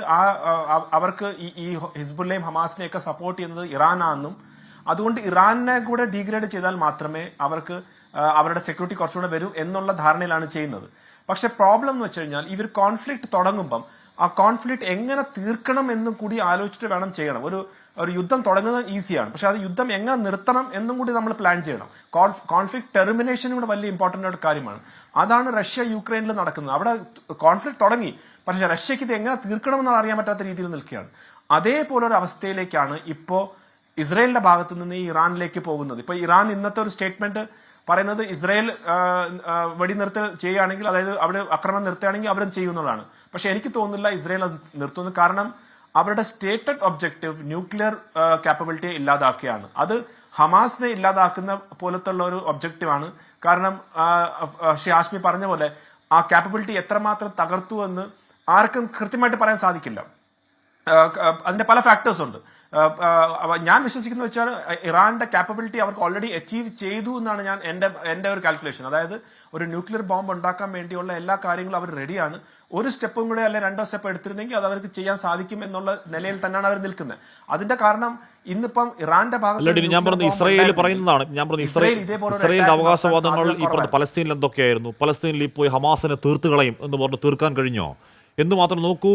അവർക്ക് ഈ ഹിസ്ബുള്ളയും ഹമാസിനെയൊക്കെ സപ്പോർട്ട് ചെയ്യുന്നത് ഇറാനാണെന്നും അതുകൊണ്ട് ഇറാനെ കൂടെ ഡീഗ്രേഡ് ചെയ്താൽ മാത്രമേ അവർക്ക് അവരുടെ സെക്യൂരിറ്റി കുറച്ചുകൂടെ വരൂ എന്നുള്ള ധാരണയിലാണ് ചെയ്യുന്നത്. പക്ഷെ പ്രോബ്ലം എന്ന് വെച്ച് കഴിഞ്ഞാൽ ഇവർ കോൺഫ്ലിക്ട് തുടങ്ങുമ്പം ആ കോൺഫ്ലിക്ട് എങ്ങനെ തീർക്കണം എന്നും കൂടി ആലോചിച്ചിട്ട് വേണം ചെയ്യണം. ഒരു യുദ്ധം തുടങ്ങുന്നത് ഈസിയാണ്, പക്ഷെ അത് യുദ്ധം എങ്ങനെ നിർത്തണം എന്നും കൂടി നമ്മൾ പ്ലാൻ ചെയ്യണം. കോൺഫ്ലിക്ട് ടെർമിനേഷൻ ഇവിടെ വലിയ ഇമ്പോർട്ടന്റ് ആയിട്ട് കാര്യമാണ്. അതാണ് റഷ്യ യുക്രൈനിൽ നടക്കുന്നത്. അവിടെ കോൺഫ്ലിക്ട് തുടങ്ങി, പക്ഷെ റഷ്യക്ക് ഇത് എങ്ങനെ തീർക്കണമെന്ന് അറിയാൻ പറ്റാത്ത രീതിയിൽ നിൽക്കുകയാണ്. അതേപോലെ ഒരു അവസ്ഥയിലേക്കാണ് ഇപ്പോ ഇസ്രായേലിന്റെ ഭാഗത്ത് നിന്ന് ഈ ഇറാനിലേക്ക് പോകുന്നത്. ഇപ്പൊ ഇറാൻ ഇന്നത്തെ ഒരു സ്റ്റേറ്റ്മെന്റ് പറയുന്നത് ഇസ്രായേൽ വെടിനിർത്തൽ ചെയ്യുകയാണെങ്കിൽ, അതായത് അവിടെ ആക്രമണം നിർത്തുകയാണെങ്കിൽ അവരും ചെയ്യുന്നതാണ്. പക്ഷെ എനിക്ക് തോന്നുന്നില്ല ഇസ്രായേൽ അത് നിർത്തുന്നത്. കാരണം അവരുടെ സ്റ്റേറ്റഡ് ഒബ്ജക്റ്റീവ് ന്യൂക്ലിയർ കാപ്പബിലിറ്റിയെ ഇല്ലാതാക്കുകയാണ്. അത് ഹമാസിനെ ഇല്ലാതാക്കുന്ന പോലത്തുള്ള ഒരു ഒബ്ജക്റ്റീവാണ്. കാരണം ശ്രീ ഹാഷ്മി പറഞ്ഞ പോലെ ആ കാപ്പബിലിറ്റി എത്രമാത്രം തകർത്തു എന്ന് ആർക്കും കൃത്യമായിട്ട് പറയാൻ സാധിക്കില്ല. അതിന്റെ പല ഫാക്ടേഴ്സ് ഉണ്ട്. ഞാൻ വിശ്വസിക്കുന്നത് വെച്ചാൽ ഇറാന്റെ കാപ്പബിലിറ്റി അവർക്ക് ഓൾറെഡി അച്ചീവ് ചെയ്തു എന്നാണ് ഞാൻ എന്റെ ഒരു കാൽക്കുലേഷൻ. അതായത് ഒരു ന്യൂക്ലിയർ ബോംബ് ഉണ്ടാക്കാൻ വേണ്ടിയുള്ള എല്ലാ കാര്യങ്ങളും അവർ റെഡിയാണ്. ഒരു സ്റ്റെപ്പും കൂടെ അല്ലെ 2 സ്റ്റെപ്പ് എടുത്തിരുന്നെങ്കിൽ അത് അവർക്ക് ചെയ്യാൻ സാധിക്കും എന്നുള്ള നിലയിൽ തന്നെയാണ് അവർ നിൽക്കുന്നത്. അതിന്റെ കാരണം ഇന്നിപ്പം ഇറാന്റെ ഭാഗത്ത് ഞാൻ പറഞ്ഞത് ഇസ്രായേൽ പറയുന്നതാണ്. ഞാൻ പറഞ്ഞത് ഇസ്രായേലിന്റെ അവകാശവാദങ്ങൾ ഈ പറഞ്ഞ പലസ്തീനിൽ എന്തൊക്കെയായിരുന്നു? പലസ്തീനിൽ ഇപ്പോൾ ഹമാസിനെ തീർത്തുകളയും എന്ന് പറഞ്ഞ് തീർക്കാൻ കഴിഞ്ഞോ എന്ന് മാത്രം നോക്കൂ.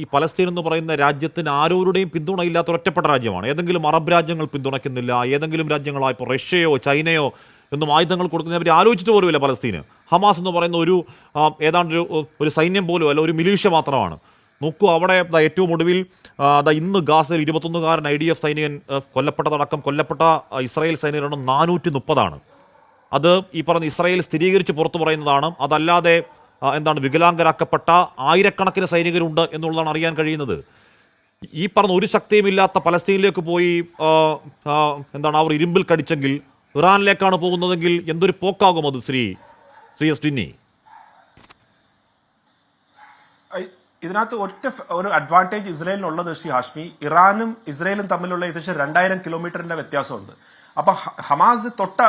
ഈ പലസ്തീൻ എന്ന് പറയുന്ന രാജ്യത്തിന് ആരോരുടെയും പിന്തുണയില്ലാത്ത ഒറ്റപ്പെട്ട രാജ്യമാണ്. ഏതെങ്കിലും അറബ് രാജ്യങ്ങൾ പിന്തുണയ്ക്കുന്നില്ല. ഏതെങ്കിലും രാജ്യങ്ങളായപ്പോൾ റഷ്യയോ ചൈനയോ എന്നും ആയുധങ്ങൾ കൊടുക്കുന്നവർ ആലോചിച്ചിട്ട് പോലുമില്ല പലസ്തീന്. ഹമാസ് എന്ന് പറയുന്ന ഏതാണ്ട് ഒരു സൈന്യം പോലും അല്ല, ഒരു മിലീഷ്യ മാത്രമാണ്. നോക്കൂ, അവിടെ ഏറ്റവും ഒടുവിൽ ഇന്ന് ഗാസയിൽ 21-കാരൻ IDF സൈനികൻ കൊല്ലപ്പെട്ടതടക്കം കൊല്ലപ്പെട്ട ഇസ്രായേൽ സൈനികരുടെ 430. അത് ഈ പറഞ്ഞ ഇസ്രായേൽ സ്ഥിരീകരിച്ച് പുറത്തു പറയുന്നതാണ്. അതല്ലാതെ വികലാംഗരാക്കപ്പെട്ട ആയിരക്കണക്കിന് സൈനികരുണ്ട് എന്നുള്ളതാണ് അറിയാൻ കഴിയുന്നത്. ഈ പറഞ്ഞ ഒരു ശക്തിയുമില്ലാത്ത പലസ്തീനിലേക്ക് പോയി അവർ ഇരുമ്പിൽ കടിച്ചെങ്കിൽ ഇറാനിലേക്കാണ് പോകുന്നതെങ്കിൽ എന്തൊരു പോക്കാകും അത് ശ്രീ എസ് ടിന്നി? ഇതിനകത്ത് ഒരു അഡ്വാൻറ്റേജ് ഇസ്രായേലിനുള്ളത് ശ്രീ ഹാഷ്മി, ഇറാനും ഇസ്രായേലും തമ്മിലുള്ള ഏകദേശം 2000 കിലോമീറ്ററിന്റെ വ്യത്യാസമുണ്ട്. അപ്പൊ ഹമാസ് തൊട്ട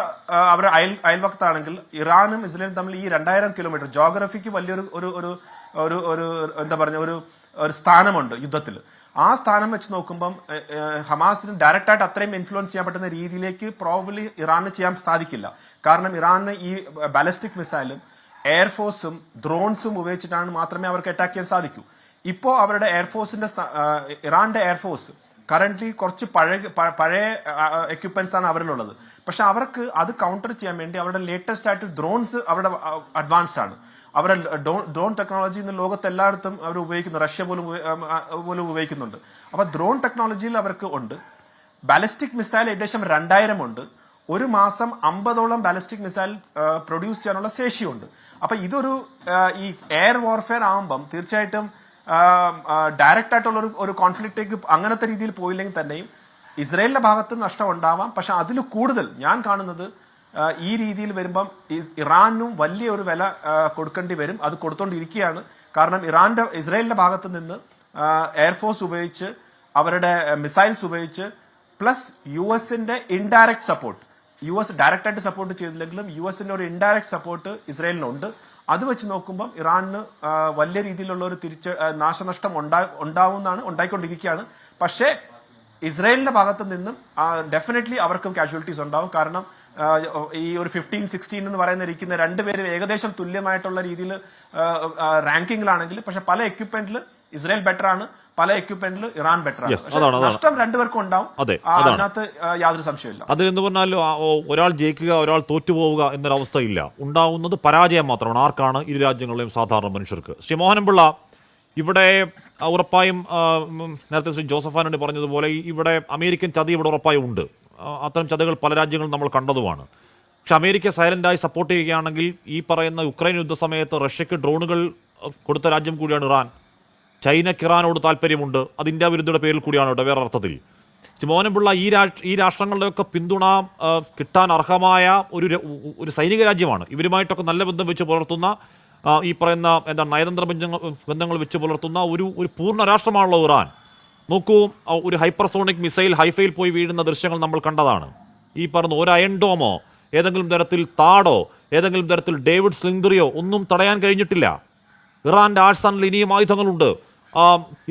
അവരുടെ അയൽവക്കത്താണെങ്കിൽ ഇറാനും ഇസ്രായേലും തമ്മിൽ ഈ 2000 കിലോമീറ്റർ ജോഗ്രഫിക്ക് വലിയൊരു ഒരു സ്ഥാനമുണ്ട് യുദ്ധത്തിൽ. ആ സ്ഥാനം വെച്ച് നോക്കുമ്പം ഹമാസിന് ഡയറക്റ്റ് ആയിട്ട് അത്രയും ഇൻഫ്ലുവൻസ് ചെയ്യാൻ പറ്റുന്ന രീതിയിലേക്ക് പ്രോബബ്ലി ഇറാന് ചെയ്യാൻ സാധിക്കില്ല. കാരണം ഇറാന് ഈ ബാലിസ്റ്റിക് മിസൈലും എയർഫോഴ്സും ഡ്രോൺസും ഉപയോഗിച്ചിട്ടാണ് മാത്രമേ അവർക്ക് അറ്റാക്ക് ചെയ്യാൻ സാധിക്കൂ. ഇപ്പോൾ അവരുടെ എയർഫോഴ്സിന്റെ ഇറാന്റെ എയർഫോഴ്സ് കറന്റ്ലി കുറച്ച് പഴയ എക്യുപ്മെന്റ്സ് ആണ് അവരിലുള്ളത്. പക്ഷെ അവർക്ക് അത് കൗണ്ടർ ചെയ്യാൻ വേണ്ടി അവരുടെ ലേറ്റസ്റ്റ് ആയിട്ട് ഡ്രോൺസ് അവരുടെ അഡ്വാൻസ്ഡ് ആണ്. അവരുടെ ഡ്രോൺ ടെക്നോളജി ഇന്ന് ലോകത്ത് എല്ലായിടത്തും അവർ ഉപയോഗിക്കുന്നു. റഷ്യ പോലും ഉപയോഗിക്കുന്നുണ്ട്. അപ്പൊ ഡ്രോൺ ടെക്നോളജിയിൽ അവർക്ക് ഉണ്ട്. ബാലിസ്റ്റിക് മിസൈൽ ഏകദേശം 2000 ഉണ്ട്. ഒരു മാസം 50ഓളം ബാലിസ്റ്റിക് മിസൈൽ പ്രൊഡ്യൂസ് ചെയ്യാനുള്ള ശേഷിയുണ്ട്. അപ്പൊ ഇതൊരു ഈ എയർ വാർഫെയർ ആകുമ്പം തീർച്ചയായിട്ടും ഡയറക്റ്റ് ആയിട്ടുള്ള ഒരു കോൺഫ്ലിക്റ്റേക്ക് അങ്ങനത്തെ രീതിയിൽ പോയില്ലെങ്കിൽ തന്നെയും ഇസ്രായേലിന്റെ ഭാഗത്ത് നഷ്ടം ഉണ്ടാവാം. പക്ഷെ അതിൽ കൂടുതൽ ഞാൻ കാണുന്നത് ഈ രീതിയിൽ വരുമ്പം ഇറാനും വലിയ ഒരു വില കൊടുക്കേണ്ടി വരും. അത് കൊടുത്തോണ്ടിരിക്കുകയാണ്. കാരണം ഇസ്രായേലിന്റെ ഭാഗത്ത് നിന്ന് എയർഫോഴ്സ് ഉപയോഗിച്ച് അവരുടെ മിസൈൽസ് ഉപയോഗിച്ച് പ്ലസ് US-ന്റെ ഇൻഡയറക്റ്റ് സപ്പോർട്ട്, US ഡയറക്റ്റ് ആയിട്ട് സപ്പോർട്ട് ചെയ്തില്ലെങ്കിലും US-ന്റെ ഒരു ഇൻഡയറക്റ്റ് സപ്പോർട്ട് ഇസ്രായേലിനുണ്ട്. അത് വെച്ച് നോക്കുമ്പോൾ ഇറാനിന് വലിയ രീതിയിലുള്ള ഒരു നാശനഷ്ടം ഉണ്ടായിക്കൊണ്ടിരിക്കുകയാണ്. പക്ഷേ ഇസ്രായേലിന്റെ ഭാഗത്ത് നിന്നും ഡെഫിനറ്റ്ലി അവർക്കും കാഷ്വാലിറ്റീസ് ഉണ്ടാവും. കാരണം ഈ ഒരു 15-16 എന്ന് പറയുന്ന ഇരിക്കുന്ന രണ്ടുപേരും ഏകദേശം തുല്യമായിട്ടുള്ള രീതിയിൽ റാങ്കിങ്ങിലാണെങ്കിൽ, പക്ഷെ പല എക്യുപ്മെന്റിൽ ഇസ്രായേൽ ബെറ്റർ ആണ്, പല എക്യുപ്മെന്റിൽ ഇറാൻ ബെറ്റർ ആണ്. നഷ്ടം രണ്ടുപേർക്കും ഉണ്ടാവും, അതിനകത്ത് യാതൊരു സംശയമില്ല. അതിലെന്ന് പറഞ്ഞാൽ ഒരാൾ ജയിക്കുക ഒരാൾ തോറ്റുപോവുക എന്നൊരവസ്ഥയില്ല, ഉണ്ടാവുന്നത് പരാജയം മാത്രമാണ്. ആർക്കാണ്? ഇരു രാജ്യങ്ങളിലെയും സാധാരണ മനുഷ്യർക്ക്. ശ്രീ മോഹനൻപിള്ള, ഇവിടെ ഉറപ്പായും നേരത്തെ ശ്രീ ജോസഫാനോട് പറഞ്ഞതുപോലെ ഇവിടെ അമേരിക്കൻ ചതി ഇവിടെ ഉറപ്പായും ഉണ്ട്. അത്തരം ചതികൾ പല രാജ്യങ്ങളും നമ്മൾ കണ്ടതുമാണ്. പക്ഷെ അമേരിക്ക സൈലന്റായി സപ്പോർട്ട് ചെയ്യുകയാണെങ്കിൽ ഈ പറയുന്ന യുക്രൈൻ യുദ്ധ സമയത്ത് റഷ്യക്ക് ഡ്രോണുകൾ കൊടുത്ത രാജ്യം കൂടിയാണ് ഇറാൻ. ചൈനയ്ക്ക് ഇറാനോട് താല്പര്യമുണ്ട്, അത് ഇന്ത്യ വിരുദ്ധയുടെ പേരിൽ കൂടിയാണ് കേട്ടോ, വേറെ അർത്ഥത്തിൽ. മോഹനൻപിള്ള, ഈ രാഷ്ട്രങ്ങളുടെയൊക്കെ പിന്തുണ കിട്ടാൻ അർഹമായ ഒരു സൈനിക രാജ്യമാണ്. ഇവരുമായിട്ടൊക്കെ നല്ല ബന്ധം വെച്ച് പുലർത്തുന്ന, ഈ പറയുന്ന നയതന്ത്ര ബന്ധങ്ങൾ വെച്ച് പുലർത്തുന്ന ഒരു പൂർണ്ണ രാഷ്ട്രമാണല്ലോ ഇറാൻ. നോക്കൂ, ഒരു ഹൈപ്പർസോണിക് മിസൈൽ ഹൈഫയിൽ പോയി വീഴുന്ന ദൃശ്യങ്ങൾ നമ്മൾ കണ്ടതാണ്. ഈ പറഞ്ഞ ഒരു അയൺ ഡോമോ, ഏതെങ്കിലും തരത്തിൽ താടോ, ഏതെങ്കിലും തരത്തിൽ ഡേവിഡ് സ്ലിംഗ്റിയോ ഒന്നും തടയാൻ കഴിഞ്ഞിട്ടില്ല. ഇറാന്റെ ആഴ്സനലിൽ ഇനിയും ആയുധങ്ങളുണ്ട്.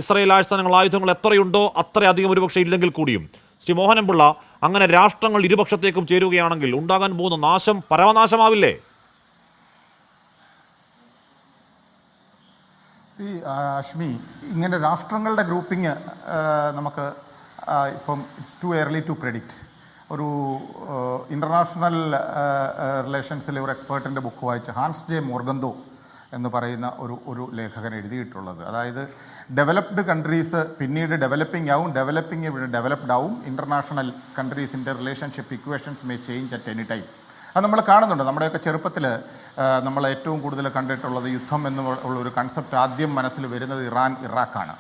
ഇസ്രായേൽ ആയുധങ്ങൾ എത്രയുണ്ടോ അത്രയധികം ഒരുപക്ഷെ ഇല്ലെങ്കിൽ കൂടിയും. ശ്രീ മോഹനൻപിള്ള, അങ്ങനെ രാഷ്ട്രങ്ങൾ ഇരുപക്ഷത്തേക്കും ചേരുകയാണെങ്കിൽ ഉണ്ടാകാൻ പോകുന്ന നാശം പരമനാശമാവില്ലേ? അഷ്മി, ഇങ്ങനെ രാഷ്ട്രങ്ങളുടെ ഗ്രൂപ്പിംഗ് നമുക്ക് ഇപ്പം it's too early to predict. ഒരു ഇൻ്റർനാഷണൽ റിലേഷൻസിലെ ഒരു എക്സ്പേർട്ടിൻ്റെ ബുക്ക് വായിച്ച് ഹാൻസ് ജെ മോർഗന്തോ എന്ന് പറയുന്ന ഒരു ലേഖകൻ എഴുതിയിട്ടുള്ളത്, അതായത് ഡെവലപ്ഡ് കൺട്രീസ് പിന്നീട് ഡെവലപ്പിംഗ് ആവും, ഡെവലപ്പിംഗ് ഡെവലപ്ഡ് ആവും, ഇൻ്റർനാഷണൽ കൺട്രീസിൻ്റെ relationship equations may change at any time. അത് നമ്മൾ കാണുന്നുണ്ട്. നമ്മുടെയൊക്കെ ചെറുപ്പത്തിൽ നമ്മൾ ഏറ്റവും കൂടുതൽ കണ്ടിട്ടുള്ളത് യുദ്ധം എന്നുള്ള ഒരു കൺസെപ്റ്റ് ആദ്യം മനസ്സിൽ വരുന്നത് ഇറാഖാണ്.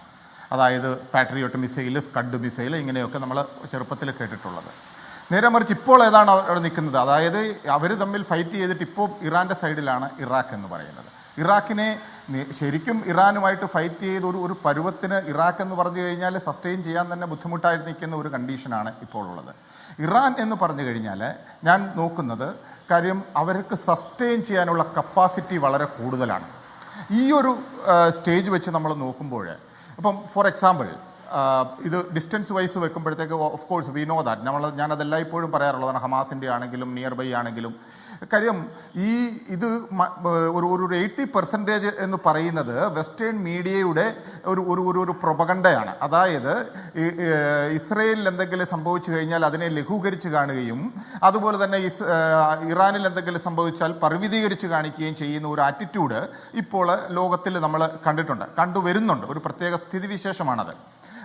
അതായത് പാട്രിയോട്ട് മിസൈൽ, സ്കഡ് മിസൈൽ, ഇങ്ങനെയൊക്കെ നമ്മൾ ചെറുപ്പത്തിൽ കേട്ടിട്ടുള്ളത്. നേരെ മറിച്ച് ഇപ്പോൾ ഏതാണ് അവിടെ നിൽക്കുന്നത്? അതായത് അവർ തമ്മിൽ ഫൈറ്റ് ചെയ്തിട്ട് ഇപ്പോൾ ഇറാൻ്റെ സൈഡിലാണ് ഇറാഖ് എന്ന് പറയുന്നത്. ഇറാഖിനെ ശരിക്കും ഇറാനുമായിട്ട് ഫൈറ്റ് ചെയ്ത് ഒരു പരുവത്തിന് ഇറാഖ് എന്ന് പറഞ്ഞു കഴിഞ്ഞാൽ സസ്റ്റെയിൻ ചെയ്യാൻ തന്നെ ബുദ്ധിമുട്ടായി നിൽക്കുന്ന ഒരു കണ്ടീഷനാണ് ഇപ്പോൾ ഉള്ളത്. ഇറാൻ എന്ന് പറഞ്ഞു കഴിഞ്ഞാൽ ഞാൻ നോക്കുന്നത് കാര്യം അവർക്ക് സസ്റ്റെയിൻ ചെയ്യാനുള്ള കപ്പാസിറ്റി വളരെ കൂടുതലാണ്. ഈ ഒരു സ്റ്റേജ് വെച്ച് നമ്മൾ നോക്കുമ്പോൾ ഇപ്പം ഫോർ എക്സാമ്പിൾ ഇത് ഡിസ്റ്റൻസ് വൈസ് വെക്കുമ്പോഴത്തേക്ക് of course we know that ഞാനതെല്ലാം ഇപ്പോഴും പറയാറുള്ളതാണ്. ഹമാസിൻ്റെ ആണെങ്കിലും നിയർ ബൈ ആണെങ്കിലും കാര്യം ഇത് ഒരു 80% എന്ന് പറയുന്നത് വെസ്റ്റേൺ മീഡിയയുടെ ഒരു പ്രൊപഗണ്ടയാണ്. അതായത് ഇസ്രയേലിൽ എന്തെങ്കിലും സംഭവിച്ചു കഴിഞ്ഞാൽ അതിനെ ലഘൂകരിച്ച് കാണുകയും അതുപോലെ തന്നെ ഇറാനിൽ എന്തെങ്കിലും സംഭവിച്ചാൽ പരിമിതീകരിച്ച് കാണിക്കുകയും ചെയ്യുന്ന ഒരു ആറ്റിറ്റ്യൂഡ് ഇപ്പോൾ ലോകത്തിൽ നമ്മൾ കണ്ടുവരുന്നുണ്ട്. ഒരു പ്രത്യേക സ്ഥിതിവിശേഷമാണത്.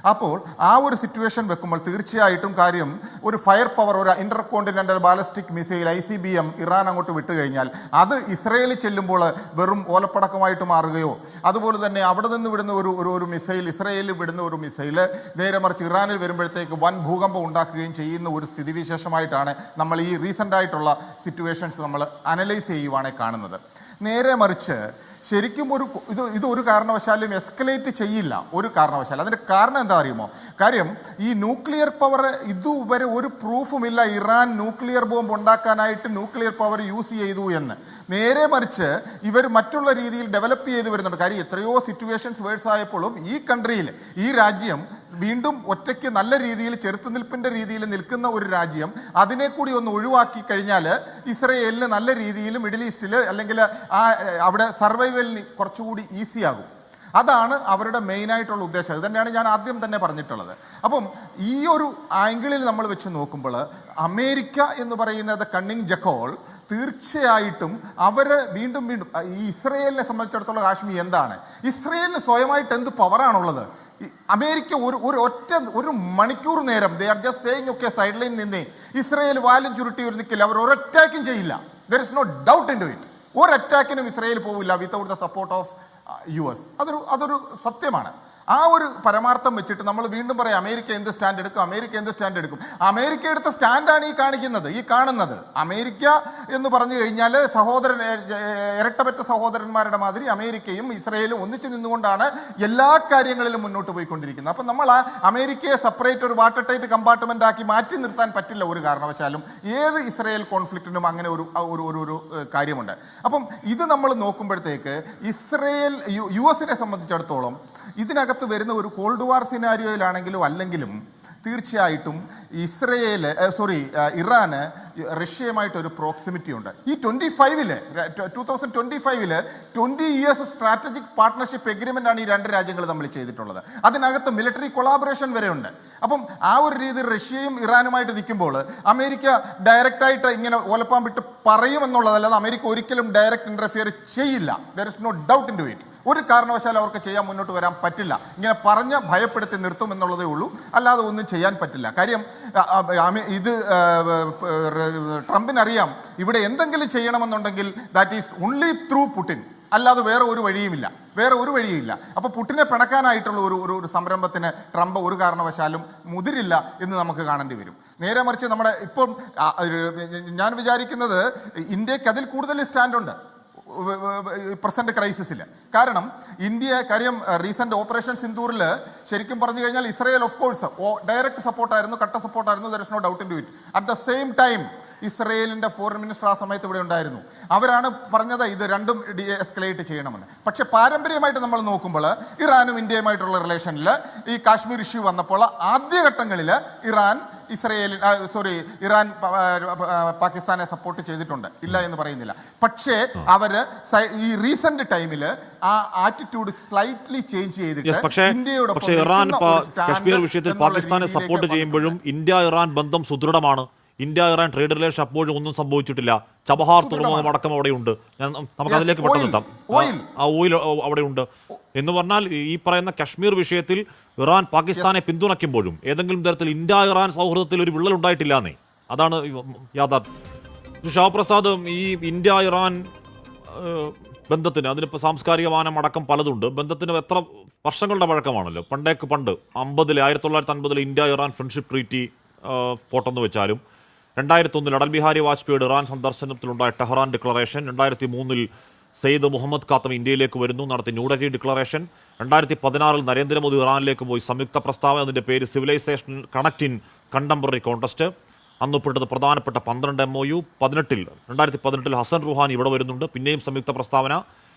അപ്പോൾ ആ ഒരു സിറ്റുവേഷൻ വെക്കുമ്പോൾ തീർച്ചയായിട്ടും കാര്യം ഒരു ഫയർ പവർ, ഒരു Inter continental ballistic missile ICBM Iran അങ്ങോട്ട് വിട്ടു കഴിഞ്ഞാൽ അത് ഇസ്രയേലിൽ ചെല്ലുമ്പോൾ വെറും ഓലപ്പടക്കമായിട്ട് മാറുകയോ, അതുപോലെ തന്നെ അവിടെ നിന്ന് വിടുന്ന ഒരു മിസൈൽ, ഇസ്രയേലിൽ വിടുന്ന ഒരു മിസൈൽ നേരെ മറിച്ച് ഇറാനിൽ വരുമ്പോഴത്തേക്ക് വൻ ഭൂകമ്പം ഉണ്ടാക്കുകയും ചെയ്യുന്ന ഒരു സ്ഥിതിവിശേഷമായിട്ടാണ് നമ്മൾ ഈ റീസെൻ്റ് ആയിട്ടുള്ള സിറ്റുവേഷൻസ് നമ്മൾ അനലൈസ് ചെയ്യുവാണെങ്കിൽ കാണുന്നത്. നേരെ മറിച്ച് ശരിക്കും ഇത് ഒരു കാരണവശാലും എസ്കലേറ്റ് ചെയ്യില്ല, ഒരു കാരണവശാലും. അതിൻ്റെ കാരണം എന്താ അറിയുമോ? കാര്യം ഈ ന്യൂക്ലിയർ പവർ ഇതുവരെ ഒരു പ്രൂഫുമില്ല ഇറാൻ ന്യൂക്ലിയർ ബോംബ് ഉണ്ടാക്കാനായിട്ട് ന്യൂക്ലിയർ പവർ യൂസ് ചെയ്തു എന്ന്. നേരെ മറിച്ച് ഇവർ മറ്റുള്ള രീതിയിൽ ഡെവലപ്പ് ചെയ്ത് വരുന്നുണ്ട്. കാര്യം എത്രയോ സിറ്റുവേഷൻസ് വേഴ്സ് ആയപ്പോഴും ഈ കൺട്രിയിൽ, ഈ രാജ്യം വീണ്ടും ഒറ്റയ്ക്ക് നല്ല രീതിയിൽ ചെറുത്തുനിൽപ്പിൻ്റെ രീതിയിൽ നിൽക്കുന്ന ഒരു രാജ്യം, അതിനെ കൂടി ഒന്ന് ഒഴിവാക്കി കഴിഞ്ഞാൽ ഇസ്രയേലിന് നല്ല രീതിയിൽ മിഡിൽ ഈസ്റ്റിൽ അല്ലെങ്കിൽ അവിടെ സർവൈവലിന് കുറച്ചുകൂടി ഈസിയാകും. അതാണ് അവരുടെ മെയിനായിട്ടുള്ള ഉദ്ദേശം. ഇത് തന്നെയാണ് ഞാൻ ആദ്യം തന്നെ പറഞ്ഞിട്ടുള്ളത്. അപ്പം ഈ ഒരു ആംഗിളിൽ നമ്മൾ വെച്ച് നോക്കുമ്പോൾ അമേരിക്ക എന്ന് പറയുന്നത് കണ്ണിങ് ജക്കോൾ തീർച്ചയായിട്ടും അവർ വീണ്ടും ഈ ഇസ്രയേലിനെ സംബന്ധിച്ചിടത്തോളം കാശ്മീർ എന്താണ്, ഇസ്രയേലിന് സ്വയമായിട്ട് എന്ത് പവറാണുള്ളത്? അമേരിക്ക ഒരു മണിക്കൂർ നേരം ദേ ആർ ജസ്റ്റ് സേയിങ് ഒക്കെ സൈഡ് ലൈനിൽ നിന്നേ ഇസ്രയേൽ വാലും ചുരുട്ടി ഒരു നിൽക്കില്ല, അവർ ഒരു അറ്റാക്കും ചെയ്യില്ല. There is no doubt in to it. ഒരു അറ്റാക്കിനും ഇസ്രയേൽ പോവില്ല without the support of US. അതൊരു സത്യമാണ്. ആ ഒരു പരമാർത്ഥം വെച്ചിട്ട് നമ്മൾ വീണ്ടും പറയാം അമേരിക്ക എന്ത് സ്റ്റാൻഡ് എടുക്കും, അമേരിക്ക എന്ത് സ്റ്റാൻഡ് എടുക്കും. അമേരിക്ക എടുത്ത സ്റ്റാൻഡാണ് ഈ കാണുന്നത്. അമേരിക്ക എന്ന് പറഞ്ഞു കഴിഞ്ഞാൽ ഇരട്ടപ്പറ്റ സഹോദരന്മാരുടെ മാതിരി അമേരിക്കയും ഇസ്രയേലും ഒന്നിച്ചു നിന്നുകൊണ്ടാണ് എല്ലാ കാര്യങ്ങളിലും മുന്നോട്ട് പോയിക്കൊണ്ടിരിക്കുന്നത്. അപ്പം നമ്മൾ ആ അമേരിക്കയെ സെപ്പറേറ്റ് ഒരു വാട്ടർ ടൈറ്റ് കമ്പാർട്ട്മെന്റ് ആക്കി മാറ്റി നിർത്താൻ പറ്റില്ല ഒരു കാരണവശാലും. ഏത് ഇസ്രയേൽ കോൺഫ്ലിക്റ്റിനും അങ്ങനെ ഒരു കാര്യമുണ്ട്. അപ്പം ഇത് നമ്മൾ നോക്കുമ്പോഴത്തേക്ക് ഇസ്രയേൽ US-നെ സംബന്ധിച്ചിടത്തോളം ഇതിനകത്ത് വരുന്ന ഒരു കോൾഡ് വാർ സിനാരിയോയിലാണെങ്കിലും അല്ലെങ്കിലും തീർച്ചയായിട്ടും ഇറാന് റഷ്യയുമായിട്ടൊരു പ്രോക്സിമിറ്റി ഉണ്ട്. ഈ 2025 20 years സ്ട്രാറ്റജിക് പാർട്ട്ണർഷിപ്പ് എഗ്രിമെന്റ് ആണ് ഈ രണ്ട് രാജ്യങ്ങൾ തമ്മിൽ ചെയ്തിട്ടുള്ളത്. അതിനകത്ത് മിലിറ്ററി കൊളാബറേഷൻ വരെ ഉണ്ട്. അപ്പം ആ ഒരു രീതിയിൽ റഷ്യയും ഇറാനുമായിട്ട് നിൽക്കുമ്പോൾ അമേരിക്ക ഡയറക്റ്റായിട്ട് ഇങ്ങനെ ഓലപ്പാൻ വിട്ട് പറയുമെന്നുള്ളതല്ലാതെ അമേരിക്ക ഒരിക്കലും ഡയറക്റ്റ് ഇന്റർഫിയർ ചെയ്യില്ല. There is no doubt in to it. ഒരു കാരണവശാലും അവർക്ക് ചെയ്യാൻ മുന്നോട്ട് വരാൻ പറ്റില്ല. ഇങ്ങനെ പറഞ്ഞ് ഭയപ്പെടുത്തി നിർത്തും എന്നുള്ളതേ ഉള്ളൂ, അല്ലാതെ ഒന്നും ചെയ്യാൻ പറ്റില്ല. കാര്യം ഇത് ട്രംപിനറിയാം ഇവിടെ എന്തെങ്കിലും ചെയ്യണമെന്നുണ്ടെങ്കിൽ that is only through Putin, അല്ലാതെ വേറെ ഒരു വഴിയുമില്ല. അപ്പോൾ പുടിനെ പിണക്കാനായിട്ടുള്ള ഒരു സംരംഭത്തിന് ട്രംപ് ഒരു കാരണവശാലും മുതിരില്ല എന്ന് നമുക്ക് കാണേണ്ടി വരും. നേരെ മറിച്ച് നമ്മുടെ ഇപ്പം ഞാൻ വിചാരിക്കുന്നത് ഇന്ത്യക്ക് അതിൽ കൂടുതൽ സ്റ്റാൻഡുണ്ട് പ്രസന്റ് ക്രൈസിസിൽ. കാരണം റീസെന്റ് ഓപ്പറേഷൻ സിന്ദൂറിൽ ശരിക്കും പറഞ്ഞു കഴിഞ്ഞാൽ ഇസ്രയേൽ ഓഫ് കോഴ്സ് ഡയറക്റ്റ് സപ്പോർട്ടായിരുന്നു, കട്ട സപ്പോർട്ടായിരുന്നു. There is no doubt in to it. At the same time ഇസ്രയേലിന്റെ ഫോറിൻ മിനിസ്റ്റർ ആ സമയത്ത് ഇവിടെ ഉണ്ടായിരുന്നു. അവരാണ് പറഞ്ഞത് ഇത് രണ്ടും എസ്കലേറ്റ് ചെയ്യണമെന്ന്. പക്ഷെ പാരമ്പര്യമായിട്ട് നമ്മൾ നോക്കുമ്പോൾ ഇറാനും ഇന്ത്യയുമായിട്ടുള്ള റിലേഷനിൽ ഈ കാശ്മീർ ഇഷ്യൂ വന്നപ്പോൾ ആദ്യഘട്ടങ്ങളിൽ ഇറാൻ പാകിസ്ഥാനെ സപ്പോർട്ട് ചെയ്തിട്ടുണ്ട്, ഇല്ല എന്ന് പറയുന്നില്ല. പക്ഷേ അവര് ഈ റീസെന്റ് ടൈമിൽ ആ ആറ്റിറ്റ്യൂഡ് സ്ലൈറ്റ്ലി ചേഞ്ച് ചെയ്തിട്ട് പക്ഷേ ഇറാൻ കശ്മീർ വിഷയത്തിൽ പാകിസ്ഥാനെ സപ്പോർട്ട് ചെയ്യുമ്പോഴും ഇന്ത്യ ഇറാൻ ബന്ധം സുദൃഢമാണ്. ഇന്ത്യ ഇറാൻ ട്രേഡ് റിലേഷൻ അപ്പോഴും ഒന്നും സംഭവിച്ചിട്ടില്ല. ചബഹാർ തുറമുഖം അടക്കം അവിടെയുണ്ട്. നമുക്ക് അതിലേക്ക് പെട്ടെന്ന് എത്താം. ആ ഓയിൽ അവിടെയുണ്ട് എന്ന് പറഞ്ഞാൽ ഈ പറയുന്ന കശ്മീർ വിഷയത്തിൽ ഇറാൻ പാകിസ്ഥാനെ പിന്തുണയ്ക്കുമ്പോഴും ഏതെങ്കിലും തരത്തിൽ ഇന്ത്യ ഇറാൻ സൗഹൃദത്തിൽ ഒരു വിള്ളൽ ഉണ്ടായിട്ടില്ലാന്നേ. അതാണ് യാഥാർത്ഥ്യം. ഷാപ്രസാദ്, ഈ ഇന്ത്യ ഇറാൻ ബന്ധത്തിന് അതിനിപ്പോൾ സാംസ്കാരിക മാനം അടക്കം പലതുണ്ട്. ബന്ധത്തിന് എത്ര വർഷങ്ങളുടെ പഴക്കമാണല്ലോ. പണ്ട് 1950 ഇന്ത്യ ഇറാൻ ഫ്രണ്ട്ഷിപ്പ് ട്രീറ്റി പോട്ടെന്ന് വെച്ചാലും 2001 അടൽ ബിഹാരി വാജ്പേയിയുടെ ഇറാൻ സന്ദർശനത്തിലുണ്ടായ Tehran declaration, 2003 Syed Mohammad Khatami ഇന്ത്യയിലേക്ക് വരുന്നു, നടത്തിയ ന്യൂഡൽഹി ഡിക്ലറേഷൻ, 2016 നരേന്ദ്രമോദി ഇറാനിലേക്ക് പോയി സംയുക്ത പ്രസ്താവന, അതിൻ്റെ പേര് civilisation connect in contemporary contest, അന്നുപ്പെട്ടത് പ്രധാനപ്പെട്ട 12 MOU. 2018 ഹസൻ റുഹാനി ഇവിടെ വരുന്നുണ്ട്, പിന്നെയും സംയുക്ത പ്രസ്താവന.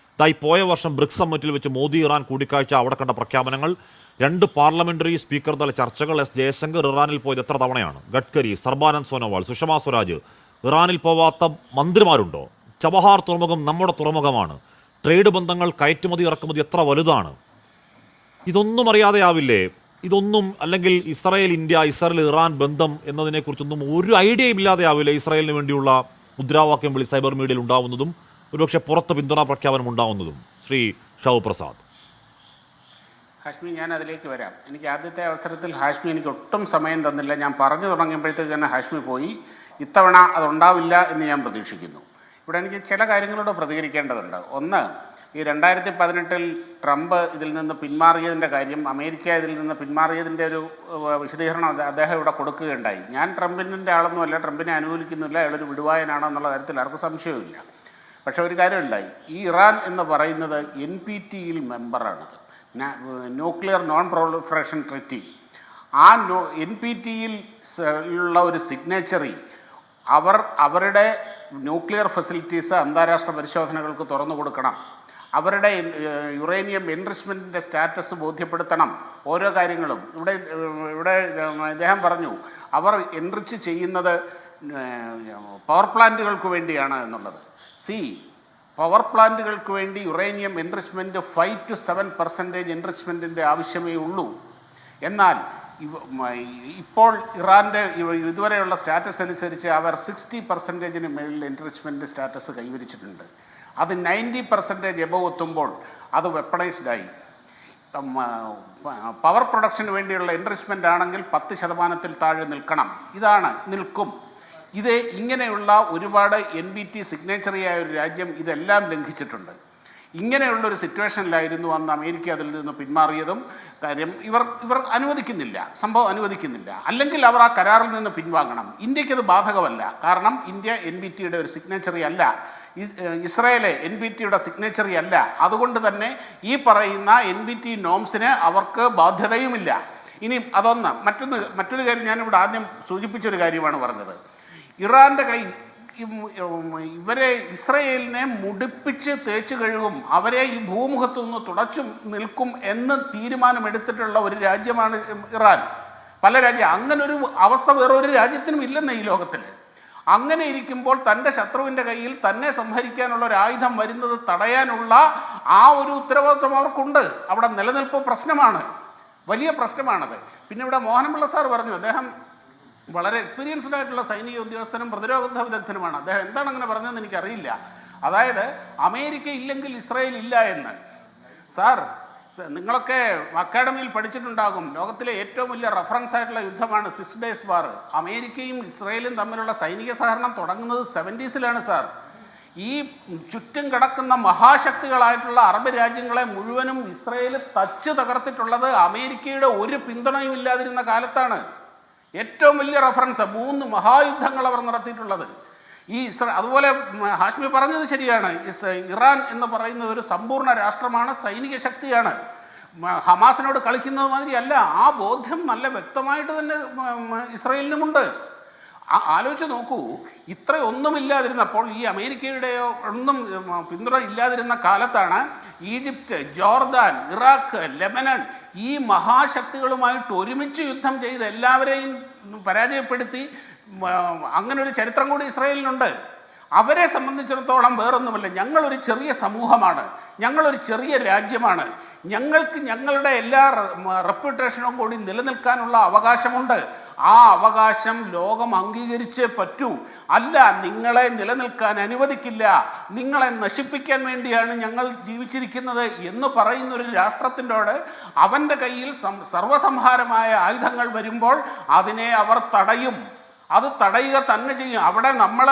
പോയ വർഷം ബ്രിക്സ് സമ്മിറ്റിൽ വെച്ച് മോദി ഇറാൻ കൂടിക്കാഴ്ച, അവിടെ കണ്ട പ്രഖ്യാപനങ്ങൾ, 2 പാർലമെന്ററി സ്പീക്കർ തല ചർച്ചകൾ. എസ് ജയശങ്കർ ഇറാനിൽ പോയത് എത്ര തവണയാണ്? ഗഡ്കരി, സർബാനന്ദ് സോനോവാൾ, സുഷമ സ്വരാജ്. ഇറാനിൽ പോവാത്ത മന്ത്രിമാരുണ്ടോ? ചബഹാർ തുറമുഖം നമ്മുടെ തുറമുഖമാണ്. ട്രേഡ് ബന്ധങ്ങൾ, കയറ്റുമതി ഇറക്കുമതി എത്ര വലുതാണ്. ഇതൊന്നും അറിയാതെയാവില്ലേ? ഇതൊന്നും അല്ലെങ്കിൽ ഇസ്രായേൽ ഇന്ത്യ, ഇസ്രായേൽ ഇറാൻ ബന്ധം എന്നതിനെക്കുറിച്ചൊന്നും ഒരു ഐഡിയയും ഇല്ലാതെയാവില്ലേ ഇസ്രായേലിന് വേണ്ടിയുള്ള മുദ്രാവാക്യം വിളി സൈബർ മീഡിയയിൽ ഉണ്ടാവുന്നതും ഒരുപക്ഷെ പുറത്ത് പിന്തുണാ പ്രഖ്യാപനം ഉണ്ടാവുന്നതും? ശ്രീ ഷാവു പ്രസാദ്. ഹാഷ്മി, ഞാൻ അതിലേക്ക് വരാം. എനിക്ക് ആദ്യത്തെ അവസരത്തിൽ ഹാഷ്മി എനിക്ക് ഒട്ടും സമയം തന്നില്ല. ഞാൻ പറഞ്ഞു തുടങ്ങിയപ്പോഴത്തേക്ക് തന്നെ ഹാഷ്മി പോയി. ഇത്തവണ അതുണ്ടാവില്ല എന്ന് ഞാൻ പ്രതീക്ഷിക്കുന്നു. ഇവിടെ എനിക്ക് ചില കാര്യങ്ങളോട് പ്രതികരിക്കേണ്ടതുണ്ട്. ഒന്ന്, ഈ 2018 ട്രംപ് ഇതിൽ നിന്ന് പിന്മാറിയതിൻ്റെ കാര്യം, അമേരിക്ക ഇതിൽ നിന്ന് പിന്മാറിയതിൻ്റെ ഒരു വിശദീകരണം അദ്ദേഹം ഇവിടെ കൊടുക്കുകയുണ്ടായി. ഞാൻ ട്രംപിൻ്റെ ആളൊന്നുമല്ല, ട്രംപിനെ അനുകൂലിക്കുന്നില്ല, അയാളൊരു വിടുവായനാണോ എന്നുള്ള കാര്യത്തിൽ ആർക്കും സംശയവുമില്ല. പക്ഷെ ഒരു കാര്യമുണ്ടായി. ഈ ഇറാൻ എന്ന് പറയുന്നത് NPT-യിൽ മെമ്പറാണത്, ന്യൂക്ലിയർ നോൺ പ്രൊളിഫറേഷൻ ട്രീറ്റി. ആ NPT-യിൽ ഉള്ള ഒരു സിഗ്നേച്ചറി അവരുടെ ന്യൂക്ലിയർ ഫെസിലിറ്റീസ് അന്താരാഷ്ട്ര പരിശോധനകൾക്ക് തുറന്നു കൊടുക്കണം. അവരുടെ യുറേനിയം എൻറിച്ച്മെൻറ്റിൻ്റെ സ്റ്റാറ്റസ് ബോധ്യപ്പെടുത്തണം. ഓരോ കാര്യങ്ങളും ഇവിടെ അദ്ദേഹം പറഞ്ഞു അവർ എൻറിച്ച് ചെയ്യുന്നത് പവർ പ്ലാന്റുകൾക്ക് വേണ്ടിയാണ് എന്നുള്ളത്. പവർ പ്ലാന്റുകൾക്ക് വേണ്ടി യുറേനിയം എൻറിച്ച്മെൻറ്റ് 5 to 7% എൻറിച്ച്മെൻറ്റിൻ്റെ ആവശ്യമേ ഉള്ളൂ. എന്നാൽ ഇപ്പോൾ ഇറാൻ്റെ ഇതുവരെയുള്ള സ്റ്റാറ്റസ് അനുസരിച്ച് അവർ 60% മേളിൽ എൻറിച്ച്മെൻറ്റ് സ്റ്റാറ്റസ് കൈവരിച്ചിട്ടുണ്ട്. അത് 90% എബവ് എത്തുമ്പോൾ അത് വെപ്പണൈസ്ഡായി. പവർ പ്രൊഡക്ഷന് വേണ്ടിയുള്ള എൻറിച്ച്മെൻ്റ് ആണെങ്കിൽ 10% താഴെ നിൽക്കണം. നിൽക്കും. ഇങ്ങനെയുള്ള ഒരുപാട് NPT സിഗ്നേച്ചറിയായ ഒരു രാജ്യം ഇതെല്ലാം ലംഘിച്ചിട്ടുണ്ട്. ഇങ്ങനെയുള്ളൊരു സിറ്റുവേഷനിലായിരുന്നു അന്ന് അമേരിക്ക അതിൽ നിന്ന് പിന്മാറിയതും. കാര്യം ഇവർ അനുവദിക്കുന്നില്ല, സംഭവം അനുവദിക്കുന്നില്ല. അല്ലെങ്കിൽ അവർ ആ കരാറിൽ നിന്ന് പിൻവാങ്ങണം. ഇന്ത്യക്കത് ബാധകമല്ല. കാരണം ഇന്ത്യ NPTയുടെ ഒരു സിഗ്നേച്ചറി അല്ല, ഇസ്രായേൽ NPTയുടെ സിഗ്നേച്ചറി അല്ല. അതുകൊണ്ട് തന്നെ ഈ പറയുന്ന NPT നോംസിന് അവർക്ക് ബാധ്യതയുമില്ല. ഇനി അതൊന്ന്. മറ്റൊരു കാര്യം ഞാനിവിടെ ആദ്യം സൂചിപ്പിച്ചൊരു കാര്യമാണ് പറഞ്ഞത്. ഇറാൻ്റെ കൈ ഇവരെ ഇസ്രയേലിനെ മുടിപ്പിച്ച് തേച്ച് കഴുകും, അവരെ ഈ ഭൂമുഖത്തു നിന്ന് തുടച്ചു നിൽക്കും എന്ന് തീരുമാനമെടുത്തിട്ടുള്ള ഒരു രാജ്യമാണ് ഇറാൻ. പല രാജ്യം അങ്ങനൊരു അവസ്ഥ വേറൊരു രാജ്യത്തിനും ഇല്ലെന്ന് ഈ ലോകത്തിൽ. അങ്ങനെ ഇരിക്കുമ്പോൾ തൻ്റെ ശത്രുവിൻ്റെ കയ്യിൽ തന്നെ സംഹരിക്കാനുള്ള ഒരു ആയുധം വരുന്നത് തടയാനുള്ള ആ ഒരു ഉത്തരവാദിത്വം അവർക്കുണ്ട്. അവിടെ നിലനിൽപ്പ് പ്രശ്നമാണ്, വലിയ പ്രശ്നമാണത്. പിന്നെ ഇവിടെ മോഹനപിള്ള സാർ പറഞ്ഞു, അദ്ദേഹം വളരെ എക്സ്പീരിയൻസ്ഡ് ആയിട്ടുള്ള സൈനിക ഉദ്യോഗസ്ഥനും പ്രതിരോധ വിദഗ്ധനുമാണ്. അദ്ദേഹം എന്താണ് അങ്ങനെ പറഞ്ഞതെന്ന് എനിക്കറിയില്ല. അതായത് അമേരിക്ക ഇല്ലെങ്കിൽ ഇസ്രായേൽ ഇല്ല എന്ന്. സാർ, നിങ്ങളൊക്കെ അക്കാഡമിയിൽ പഠിച്ചിട്ടുണ്ടാകും, ലോകത്തിലെ ഏറ്റവും വലിയ റഫറൻസ് ആയിട്ടുള്ള യുദ്ധമാണ് 6 Days War. അമേരിക്കയും ഇസ്രായേലും തമ്മിലുള്ള സൈനിക സഹകരണം തുടങ്ങുന്നത് 70s സാർ. ഈ ചുറ്റും കിടക്കുന്ന മഹാശക്തികളായിട്ടുള്ള അറബ് രാജ്യങ്ങളെ മുഴുവനും ഇസ്രായേൽ തച്ച് തകർത്തിട്ടുള്ളത് അമേരിക്കയുടെ ഒരു പിന്തുണയും ഇല്ലാതിരുന്ന കാലത്താണ്. ഏറ്റവും വലിയ റഫറൻസ് 3 മഹായുദ്ധങ്ങൾ അവർ നടത്തിയിട്ടുള്ളത്. അതുപോലെ ഹാഷ്മി പറഞ്ഞത് ശരിയാണ്. ഇറാൻ എന്ന് പറയുന്നത് ഒരു സമ്പൂർണ്ണ രാഷ്ട്രമാണ്, സൈനിക ശക്തിയാണ്. ഹമാസിനോട് കളിക്കുന്നത് മാതിരി അല്ല. ആ ബോധ്യം നല്ല വ്യക്തമായിട്ട് തന്നെ ഇസ്രായേലിനുമുണ്ട്. ആലോചിച്ച് നോക്കൂ, ഇത്രയൊന്നുമില്ലാതിരുന്നപ്പോൾ, ഈ അമേരിക്കയുടെയോ ഒന്നും പിന്തുണ ഇല്ലാതിരുന്ന കാലത്താണ് ഈജിപ്റ്റ്, ജോർദാൻ, ഇറാഖ്, ലെബനൻ ഈ മഹാശക്തികളുമായിട്ട് ഒരുമിച്ച് യുദ്ധം ചെയ്ത് എല്ലാവരെയും പരാജയപ്പെടുത്തി. അങ്ങനെ ഒരു ചരിത്രം കൂടി ഇസ്രായേലിനുണ്ട്. അവരെ സംബന്ധിച്ചിടത്തോളം വേറൊന്നുമല്ല, ഞങ്ങളൊരു ചെറിയ സമൂഹമാണ്, ഞങ്ങളൊരു ചെറിയ രാജ്യമാണ്, ഞങ്ങൾക്ക് ഞങ്ങളുടെ എല്ലാ റെപ്യൂട്ടേഷനും കൂടി നിലനിൽക്കാനുള്ള അവകാശമുണ്ട്. ആ അവകാശം ലോകം അംഗീകരിച്ചേ പറ്റൂ. അല്ല, നിങ്ങളെ നിലനിൽക്കാൻ അനുവദിക്കില്ല, നിങ്ങളെ നശിപ്പിക്കാൻ വേണ്ടിയാണ് ഞങ്ങൾ ജീവിച്ചിരിക്കുന്നത് എന്ന് പറയുന്നൊരു രാഷ്ട്രത്തിനോട് അവൻ്റെ കയ്യിൽ സർവസംഹാരമായ ആയുധങ്ങൾ വരുമ്പോൾ അതിനെ അവർ തടയും. അത് തടയുക തന്നെ ചെയ്യും. അവിടെ നമ്മൾ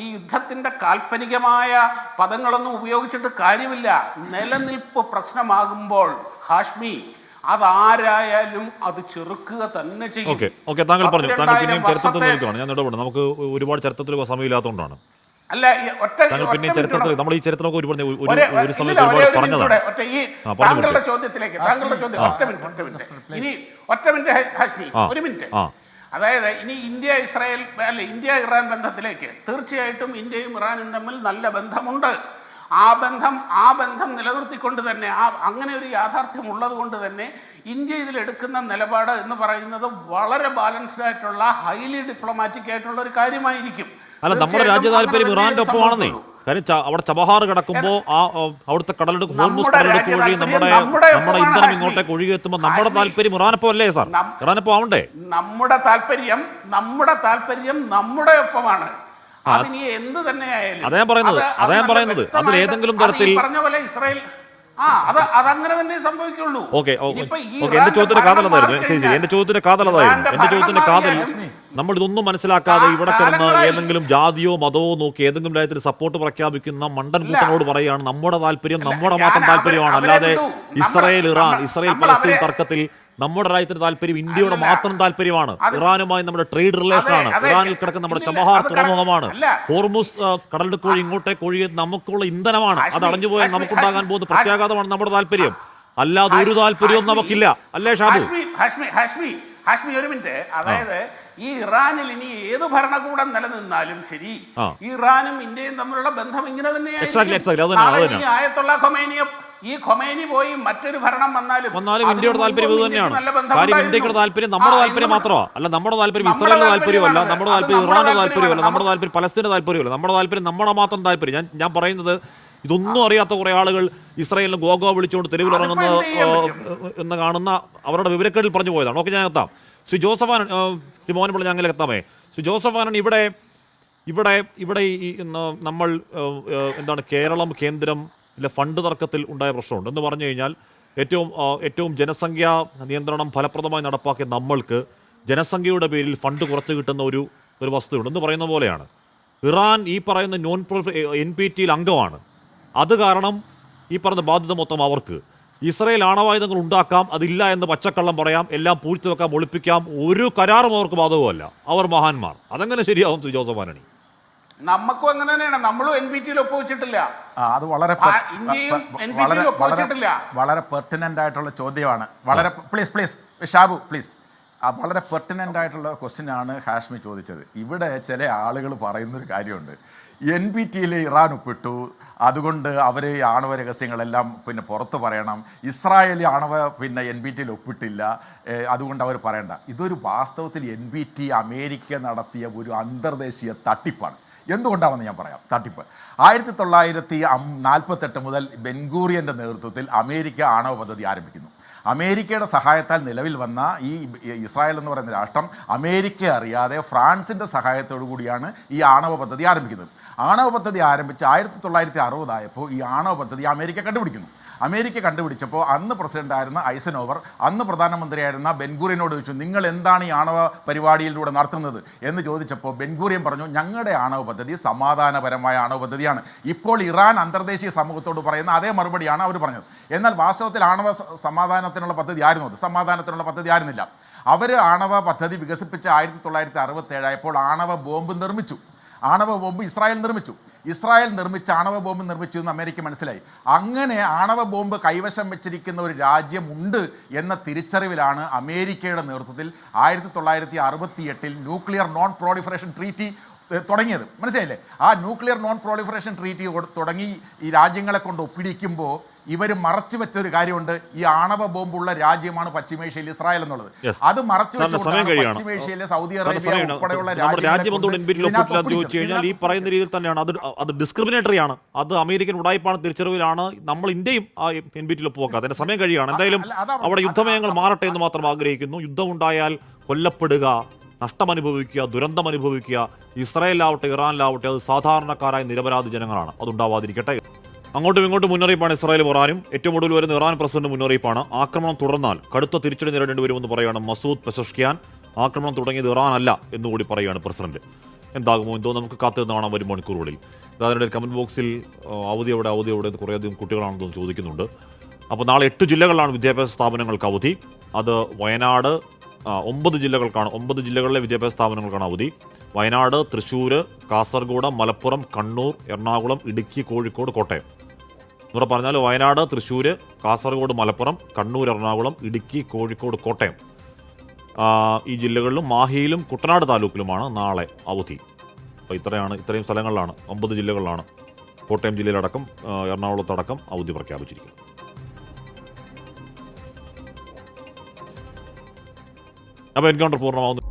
ഈ യുദ്ധത്തിൻ്റെ കാൽപ്പനികമായ പദങ്ങളൊന്നും ഉപയോഗിച്ചിട്ട് കാര്യമില്ല. നിലനിൽപ്പ് പ്രശ്നമാകുമ്പോൾ ഹാഷ്മി, അതാരായാലും അത് ചെറുക്കുക തന്നെ ചെയ്യും. താങ്കൾ പറഞ്ഞു, താങ്കൾ പിന്നെയും ചരിത്രത്തിൽ നിൽക്കുകയാണ്. ഞാൻ ഇടപെടും, നമുക്ക് ഒരുപാട് ചരിത്രത്തിൽ സമയമില്ലാത്തതുകൊണ്ടാണ്. അല്ല, പിന്നെ ചരിത്രത്തിൽ നമ്മൾ ഈ ചരിത്രമൊക്കെ ഒരു സമയത്ത് ഒരുപാട് പറഞ്ഞതാണ്. താങ്കളുടെ ചോദ്യത്തിലേക്ക് ഇനി ഒറ്റ മിനിറ്റ് ഹാഷ്മി, ഒരു മിനിറ്റ്. അതായത് ഇനി ഇന്ത്യ ഇറാൻ ബന്ധത്തിലേക്ക് തീർച്ചയായിട്ടും ഇന്ത്യയും ഇറാനും തമ്മിൽ നല്ല ബന്ധമുണ്ട്. ആ ബന്ധം നിലനിർത്തിക്കൊണ്ട് തന്നെ, അങ്ങനെ ഒരു യാഥാർത്ഥ്യം ഉള്ളത് കൊണ്ട് തന്നെ ഇന്ത്യ ഇതിലെടുക്കുന്ന നിലപാട് എന്ന് പറയുന്നത് വളരെ ബാലൻസ്ഡ് ആയിട്ടുള്ള, ഹൈലി ഡിപ്ലോമാറ്റിക് ആയിട്ടുള്ള ഒരു കാര്യമായിരിക്കും. അല്ല, നമ്മുടെ രാജ്യ താല്പര്യം ഇറാന്റെ ഒപ്പമാണെന്നേ. കാര്യം അവിടെ ചബഹാർ കിടക്കുമ്പോൾ അവിടുത്തെ കടലെടുക്ക്, ഹോർമുസ് കടലെടുക്ക് വഴി നമ്മുടെ ഇന്ധനം ഇങ്ങോട്ടേക്ക് ഒഴുകി എത്തുമ്പോൾ നമ്മുടെ താല്പര്യം ഇറാനൊപ്പം അല്ലേ സാർ? ഇറാനൊപ്പം ആവണ്ടേ? നമ്മുടെ താല്പര്യം നമ്മുടെ ഒപ്പമാണ്. അതിനി എന്ത് തന്നെയായാലും അദ്ദേഹം പറയുന്നത് അതിൽ ഏതെങ്കിലും തരത്തിൽ പറഞ്ഞ പോലെ ഇസ്രായേൽ അതങ്ങനെ തന്നെ സംഭവിക്കുള്ളൂ. എന്റെ ചോദ്യത്തിന്റെ കാതൽ നമ്മൾ ഇതൊന്നും മനസ്സിലാക്കാതെ ഇവിടെ കിടന്ന് ഏതെങ്കിലും ജാതിയോ മതമോ നോക്കി ഏതെങ്കിലും രാജ്യത്തിന് സപ്പോർട്ട് പ്രഖ്യാപിക്കുന്ന മണ്ടൻ കൂട്ടനോട് പറയുകയാണ് നമ്മുടെ താല്പര്യം നമ്മുടെ മാത്രം താല്പര്യമാണ്, അല്ലാതെ ഇസ്രായേൽ പലസ്തീൻ തർക്കത്തിൽ നമ്മുടെ രാജ്യത്തിന്റെ താല്പര്യം ഇന്ത്യയുടെ മാത്രം താല്പര്യമാണ്. ഇറാനുമായി നമ്മുടെ ട്രേഡ് റിലേഷൻ ആണ്. ഇറാനിൽ കിടക്കുന്ന നമ്മുടെ ചബഹാർ തുറമുഖമാണ്. ഹോർമുസ് കടലെടുക്ക് വഴി ഇങ്ങോട്ടേക്ക് ഒഴുകിയത് നമുക്കുള്ള ഇന്ധനമാണ്. അത് അടഞ്ഞുപോയാൽ നമുക്കുണ്ടാകാൻ പോകുന്ന പ്രത്യാഘാതമാണ് നമ്മുടെ താല്പര്യം. അല്ലാതെ ഒരു താല്പര്യവും നമുക്കില്ല, അല്ലേ ഷാബു? ഹാഷ്മി, ഒരു മിനിറ്റ്. അതായത് ഈ ഇറാനിൽ ഇനി ഏത് ഭരണകൂടം നിലനിന്നാലും ശരി, ഇറാനും ഇന്ത്യയും തമ്മിലുള്ള ബന്ധം ഇങ്ങനെ തന്നെയായിരിക്കും. ആയത്തുള്ള ഖൊമേനി പോയി മറ്റൊരു ഭരണം വന്നാലും ഇന്ത്യയുടെ താല്പര്യം ഇത് തന്നെയാണ്. കാര്യം ഇന്ത്യയുടെ താല്പര്യം നമ്മുടെ താല്പര്യം മാത്രമാണ്. അല്ല, നമ്മുടെ താല്പര്യം ഇസ്രായേലിന്റെ താല്പര്യമല്ല, നമ്മുടെ താല്പര്യം ഇറാന്റെ താല്പര്യമല്ല, നമ്മുടെ താല്പര്യം പലസ്തീന്റെ താല്പര്യമല്ല, നമ്മുടെ താല്പര്യം നമ്മുടെ മാത്രം താല്പര്യം. ഞാൻ പറയുന്നത്, ഇതൊന്നും അറിയാത്ത കുറെ ആളുകൾ ഇസ്രായേലിന് ഗോഗോ വിളിച്ചുകൊണ്ട് തെരുവിലിറങ്ങുന്ന എന്ന് കാണുന്ന അവരുടെ വിവരക്കേടിൽ പറഞ്ഞു പോയതാണ്. ഓക്കെ, ഞാൻ എത്താം. ശ്രീ ജോസഫാൻ, ശ്രീ മോഹൻപിള്ള, ഞാൻ അങ്ങനെ എത്താമേ. ശ്രീ ജോസഫാനാണ് ഇവിടെ നമ്മൾ എന്താണ് കേരളം കേന്ദ്രം ഫണ്ട് തർക്കത്തിൽ ഉണ്ടായ പ്രശ്നമുണ്ട് എന്ന് പറഞ്ഞു കഴിഞ്ഞാൽ ഏറ്റവും ജനസംഖ്യാ നിയന്ത്രണം ഫലപ്രദമായി നടപ്പാക്കിയ നമ്മൾക്ക് ജനസംഖ്യയുടെ പേരിൽ ഫണ്ട് കുറച്ച് കിട്ടുന്ന ഒരു വസ്തുതയുണ്ട് എന്ന് പറയുന്ന പോലെയാണ്. ഇറാൻ ഈ പറയുന്ന NPTയിൽ അംഗമാണ്. അത് കാരണം ഈ പറഞ്ഞ ബാധ്യത മൊത്തം അവർക്ക്. ഇസ്രായേൽ ആണവായുധങ്ങൾ ഉണ്ടാക്കാം, അതില്ല എന്ന് പച്ചക്കള്ളം പറയാം, എല്ലാം പൂഴ്ത്തി വെക്കാം, ഒളിപ്പിക്കാം, ഒരു കരാറും അവർക്ക് ബാധകമല്ല. അവർ മഹാന്മാർ. അതെങ്ങനെ ശരിയാവും ശ്രീ ജോസഫ് ആന്റണി? നമുക്കും അങ്ങനെ തന്നെയാണ്. നമ്മളും NPT-യിൽ ഒപ്പുവെച്ചിട്ടില്ല. അത് വളരെ ഇന്ത്യയും NPT-യിൽ ഒപ്പുവെച്ചിട്ടില്ല. വളരെ പെർട്ടിനൻ്റ് ആയിട്ടുള്ള ചോദ്യമാണ്. വളരെ പ്ലീസ് ഷാബു പ്ലീസ്. വളരെ പെർട്ടിനൻ്റ് ആയിട്ടുള്ള ക്വസ്റ്റ്യനാണ് ഹാഷ്മി ചോദിച്ചത്. ഇവിടെ ചില ആളുകൾ പറയുന്നൊരു കാര്യമുണ്ട്, NPT-യിൽ ഇറാൻ ഒപ്പിട്ടു, അതുകൊണ്ട് അവർ ആണവ രഹസ്യങ്ങളെല്ലാം പുറത്ത് പറയണം. ഇസ്രായേൽ ആണവ NPT-യിൽ ഒപ്പിട്ടില്ല, അതുകൊണ്ട് അവർ പറയണ്ട. ഇതൊരു വാസ്തവത്തിൽ NPT അമേരിക്ക നടത്തിയ ഒരു അന്തർദേശീയ തട്ടിപ്പാണ്. എന്തുകൊണ്ടാണെന്ന് ഞാൻ പറയാം. തട്ടിപ്പ് 1948 മുതൽ ബെൻഗൂറിയൻ്റെ നേതൃത്വത്തിൽ അമേരിക്ക ആണവ പദ്ധതി ആരംഭിക്കുന്നു. അമേരിക്കയുടെ സഹായത്താൽ നിലവിൽ വന്ന ഈ ഇസ്രായേൽ എന്ന് പറയുന്ന രാഷ്ട്രം അമേരിക്ക അറിയാതെ ഫ്രാൻസിൻ്റെ സഹായത്തോടു കൂടിയാണ് ഈ ആണവ പദ്ധതി ആരംഭിക്കുന്നത്. ആണവ പദ്ധതി ആരംഭിച്ച് 1960 ആയപ്പോൾ ഈ ആണവ പദ്ധതി അമേരിക്ക കണ്ടുപിടിക്കുന്നു. അമേരിക്ക കണ്ടുപിടിച്ചപ്പോൾ അന്ന് പ്രസിഡൻ്റായിരുന്ന ഐസനോവർ, അന്ന് പ്രധാനമന്ത്രിയായിരുന്ന ബെൻഗൂറിയനോട് ചോദിച്ചു, നിങ്ങൾ എന്താണ് ഈ ആണവ പരിപാടിയിലൂടെ നടത്തുന്നത് എന്ന് ചോദിച്ചപ്പോൾ ബെൻഗൂറിയൻ പറഞ്ഞു, ഞങ്ങളുടെ ആണവ പദ്ധതി സമാധാനപരമായ ആണവ പദ്ധതിയാണ്. ഇപ്പോൾ ഇറാൻ അന്തർദേശീയ സമൂഹത്തോട് പറയുന്ന അതേ മറുപടിയാണ് അവർ പറഞ്ഞത്. എന്നാൽ വാസ്തവത്തിൽ ആണവ സമാധാനത്തിനുള്ള പദ്ധതി ആയിരുന്നു അത്. സമാധാനത്തിനുള്ള പദ്ധതി ആയിരുന്നില്ല. അവർ ആണവ പദ്ധതി വികസിപ്പിച്ച് 1967 ആയപ്പോൾ ആണവ ബോംബ് നിർമ്മിച്ചു. ആണവ ബോംബ് ഇസ്രായേൽ നിർമ്മിച്ചു. ഇസ്രായേൽ നിർമ്മിച്ച ആണവ ബോംബ് നിർമ്മിച്ചു എന്ന് അമേരിക്ക മനസ്സിലായി. അങ്ങനെ ആണവ ബോംബ് കൈവശം വെച്ചിരിക്കുന്ന ഒരു രാജ്യമുണ്ട് എന്ന തിരിച്ചറിവിലാണ് അമേരിക്കയുടെ നേതൃത്വത്തിൽ 1968 ന്യൂക്ലിയർ നോൺ പ്രോളിഫറേഷൻ ട്രീറ്റി തുടങ്ങിയത്. മനസ്സിലായില്ലേ? ആ ന്യൂക്ലിയർ നോൺ പ്രോളിഫറേഷൻ ട്രീറ്റി തുടങ്ങി ഈ രാജ്യങ്ങളെ കൊണ്ട് ഒപ്പിടിക്കുമ്പോൾ ഇവർ മറച്ചു വെച്ചൊരു കാര്യമുണ്ട്, ഈ ആണവ ബോംബുള്ള രാജ്യമാണ് പശ്ചിമേഷ്യയിൽ ഇസ്രായേൽ എന്നുള്ളത്. അത് മറച്ചു വെച്ചുകൊണ്ടാണ് പശ്ചിമേഷ്യയിലെ സൗദി അറേബ്യ ഉൾപ്പെടെയുള്ള കഴിഞ്ഞാൽ ഈ പറയുന്ന രീതിയിൽ തന്നെയാണ്. അത് ഡിസ്ക്രിമിനേറ്ററി ആണ്. അത് അമേരിക്കൻ ഉടായ്പാണ് തിരിച്ചറിവിലാണ് നമ്മൾ ഇന്ത്യയും ആ NPT-യിൽ ഒപ്പുവെക്കാതെ. അതിന്റെ സമയം കഴിയാണ്. എന്തായാലും അവിടെ യുദ്ധമയങ്ങൾ മാറട്ടെ എന്ന് മാത്രം ആഗ്രഹിക്കുന്നു. യുദ്ധമുണ്ടായാൽ കൊല്ലപ്പെടുക, നഷ്ടമനുഭവിക്കുക, ദുരന്തം അനുഭവിക്കുക, ഇസ്രായേലിലാവട്ടെ ഇറാനിലാവട്ടെ, അത് സാധാരണക്കാരായ നിരപരാധി ജനങ്ങളാണ്. അതുണ്ടാവാതിരിക്കട്ടെ. അങ്ങോട്ടും ഇങ്ങോട്ടും മുന്നറിയിപ്പാണ് ഇസ്രായേലും ഇറാനും. ഏറ്റവും ഒടുവിൽ വരുന്ന ഇറാൻ പ്രസിഡന്റ് മുന്നറിയിപ്പാണ്, ആക്രമണം തുടർന്നാൽ കടുത്ത തിരിച്ചടി നേരിടേണ്ടി വരുമെന്ന് പറയുകയാണ് മസൂദ് പെസഷ്കിയാൻ. ആക്രമണം തുടങ്ങിയത് ഇറാൻ അല്ല എന്നുകൂടി പറയുകയാണ് പ്രസിഡന്റ്. എന്താകുമോ എന്തോ, നമുക്ക് കാത്തിരുന്ന് കാണാൻ വരും മണിക്കൂറുകളിൽ. അതിനിടെ കമന്റ് ബോക്സിൽ അവധി എവിടെ എന്ന് കുറേയധികം കുട്ടികളാണെന്ന് ചോദിക്കുന്നുണ്ട്. അപ്പോൾ നാളെ 8 ജില്ലകളിലാണ് വിദ്യാഭ്യാസ സ്ഥാപനങ്ങൾക്ക് അവധി. അത് വയനാട്, 9 ജില്ലകൾക്കാണ്, 9 ജില്ലകളിലെ വിദ്യാഭ്യാസ സ്ഥാപനങ്ങൾക്കാണ് അവധി. വയനാട്, തൃശ്ശൂർ, കാസർഗോഡ്, മലപ്പുറം, കണ്ണൂർ, എറണാകുളം, ഇടുക്കി, കോഴിക്കോട്, കോട്ടയം. ഇവിടെ പറഞ്ഞാൽ വയനാട്, തൃശ്ശൂർ, കാസർഗോഡ്, മലപ്പുറം, കണ്ണൂർ, എറണാകുളം, ഇടുക്കി, കോഴിക്കോട്, കോട്ടയം ഈ ജില്ലകളിലും മാഹിയിലും കുട്ടനാട് താലൂക്കിലുമാണ് നാളെ അവധി. അപ്പോൾ ഇത്രയും സ്ഥലങ്ങളിലാണ്, 9 ജില്ലകളിലാണ്, കോട്ടയം ജില്ലയിലടക്കം എറണാകുളത്തടക്കം അവധി പ്രഖ്യാപിച്ചിരിക്കുന്നത്. അപ്പോൾ എൻകൗണ്ടർ പൂർണ്ണമാവുന്നു.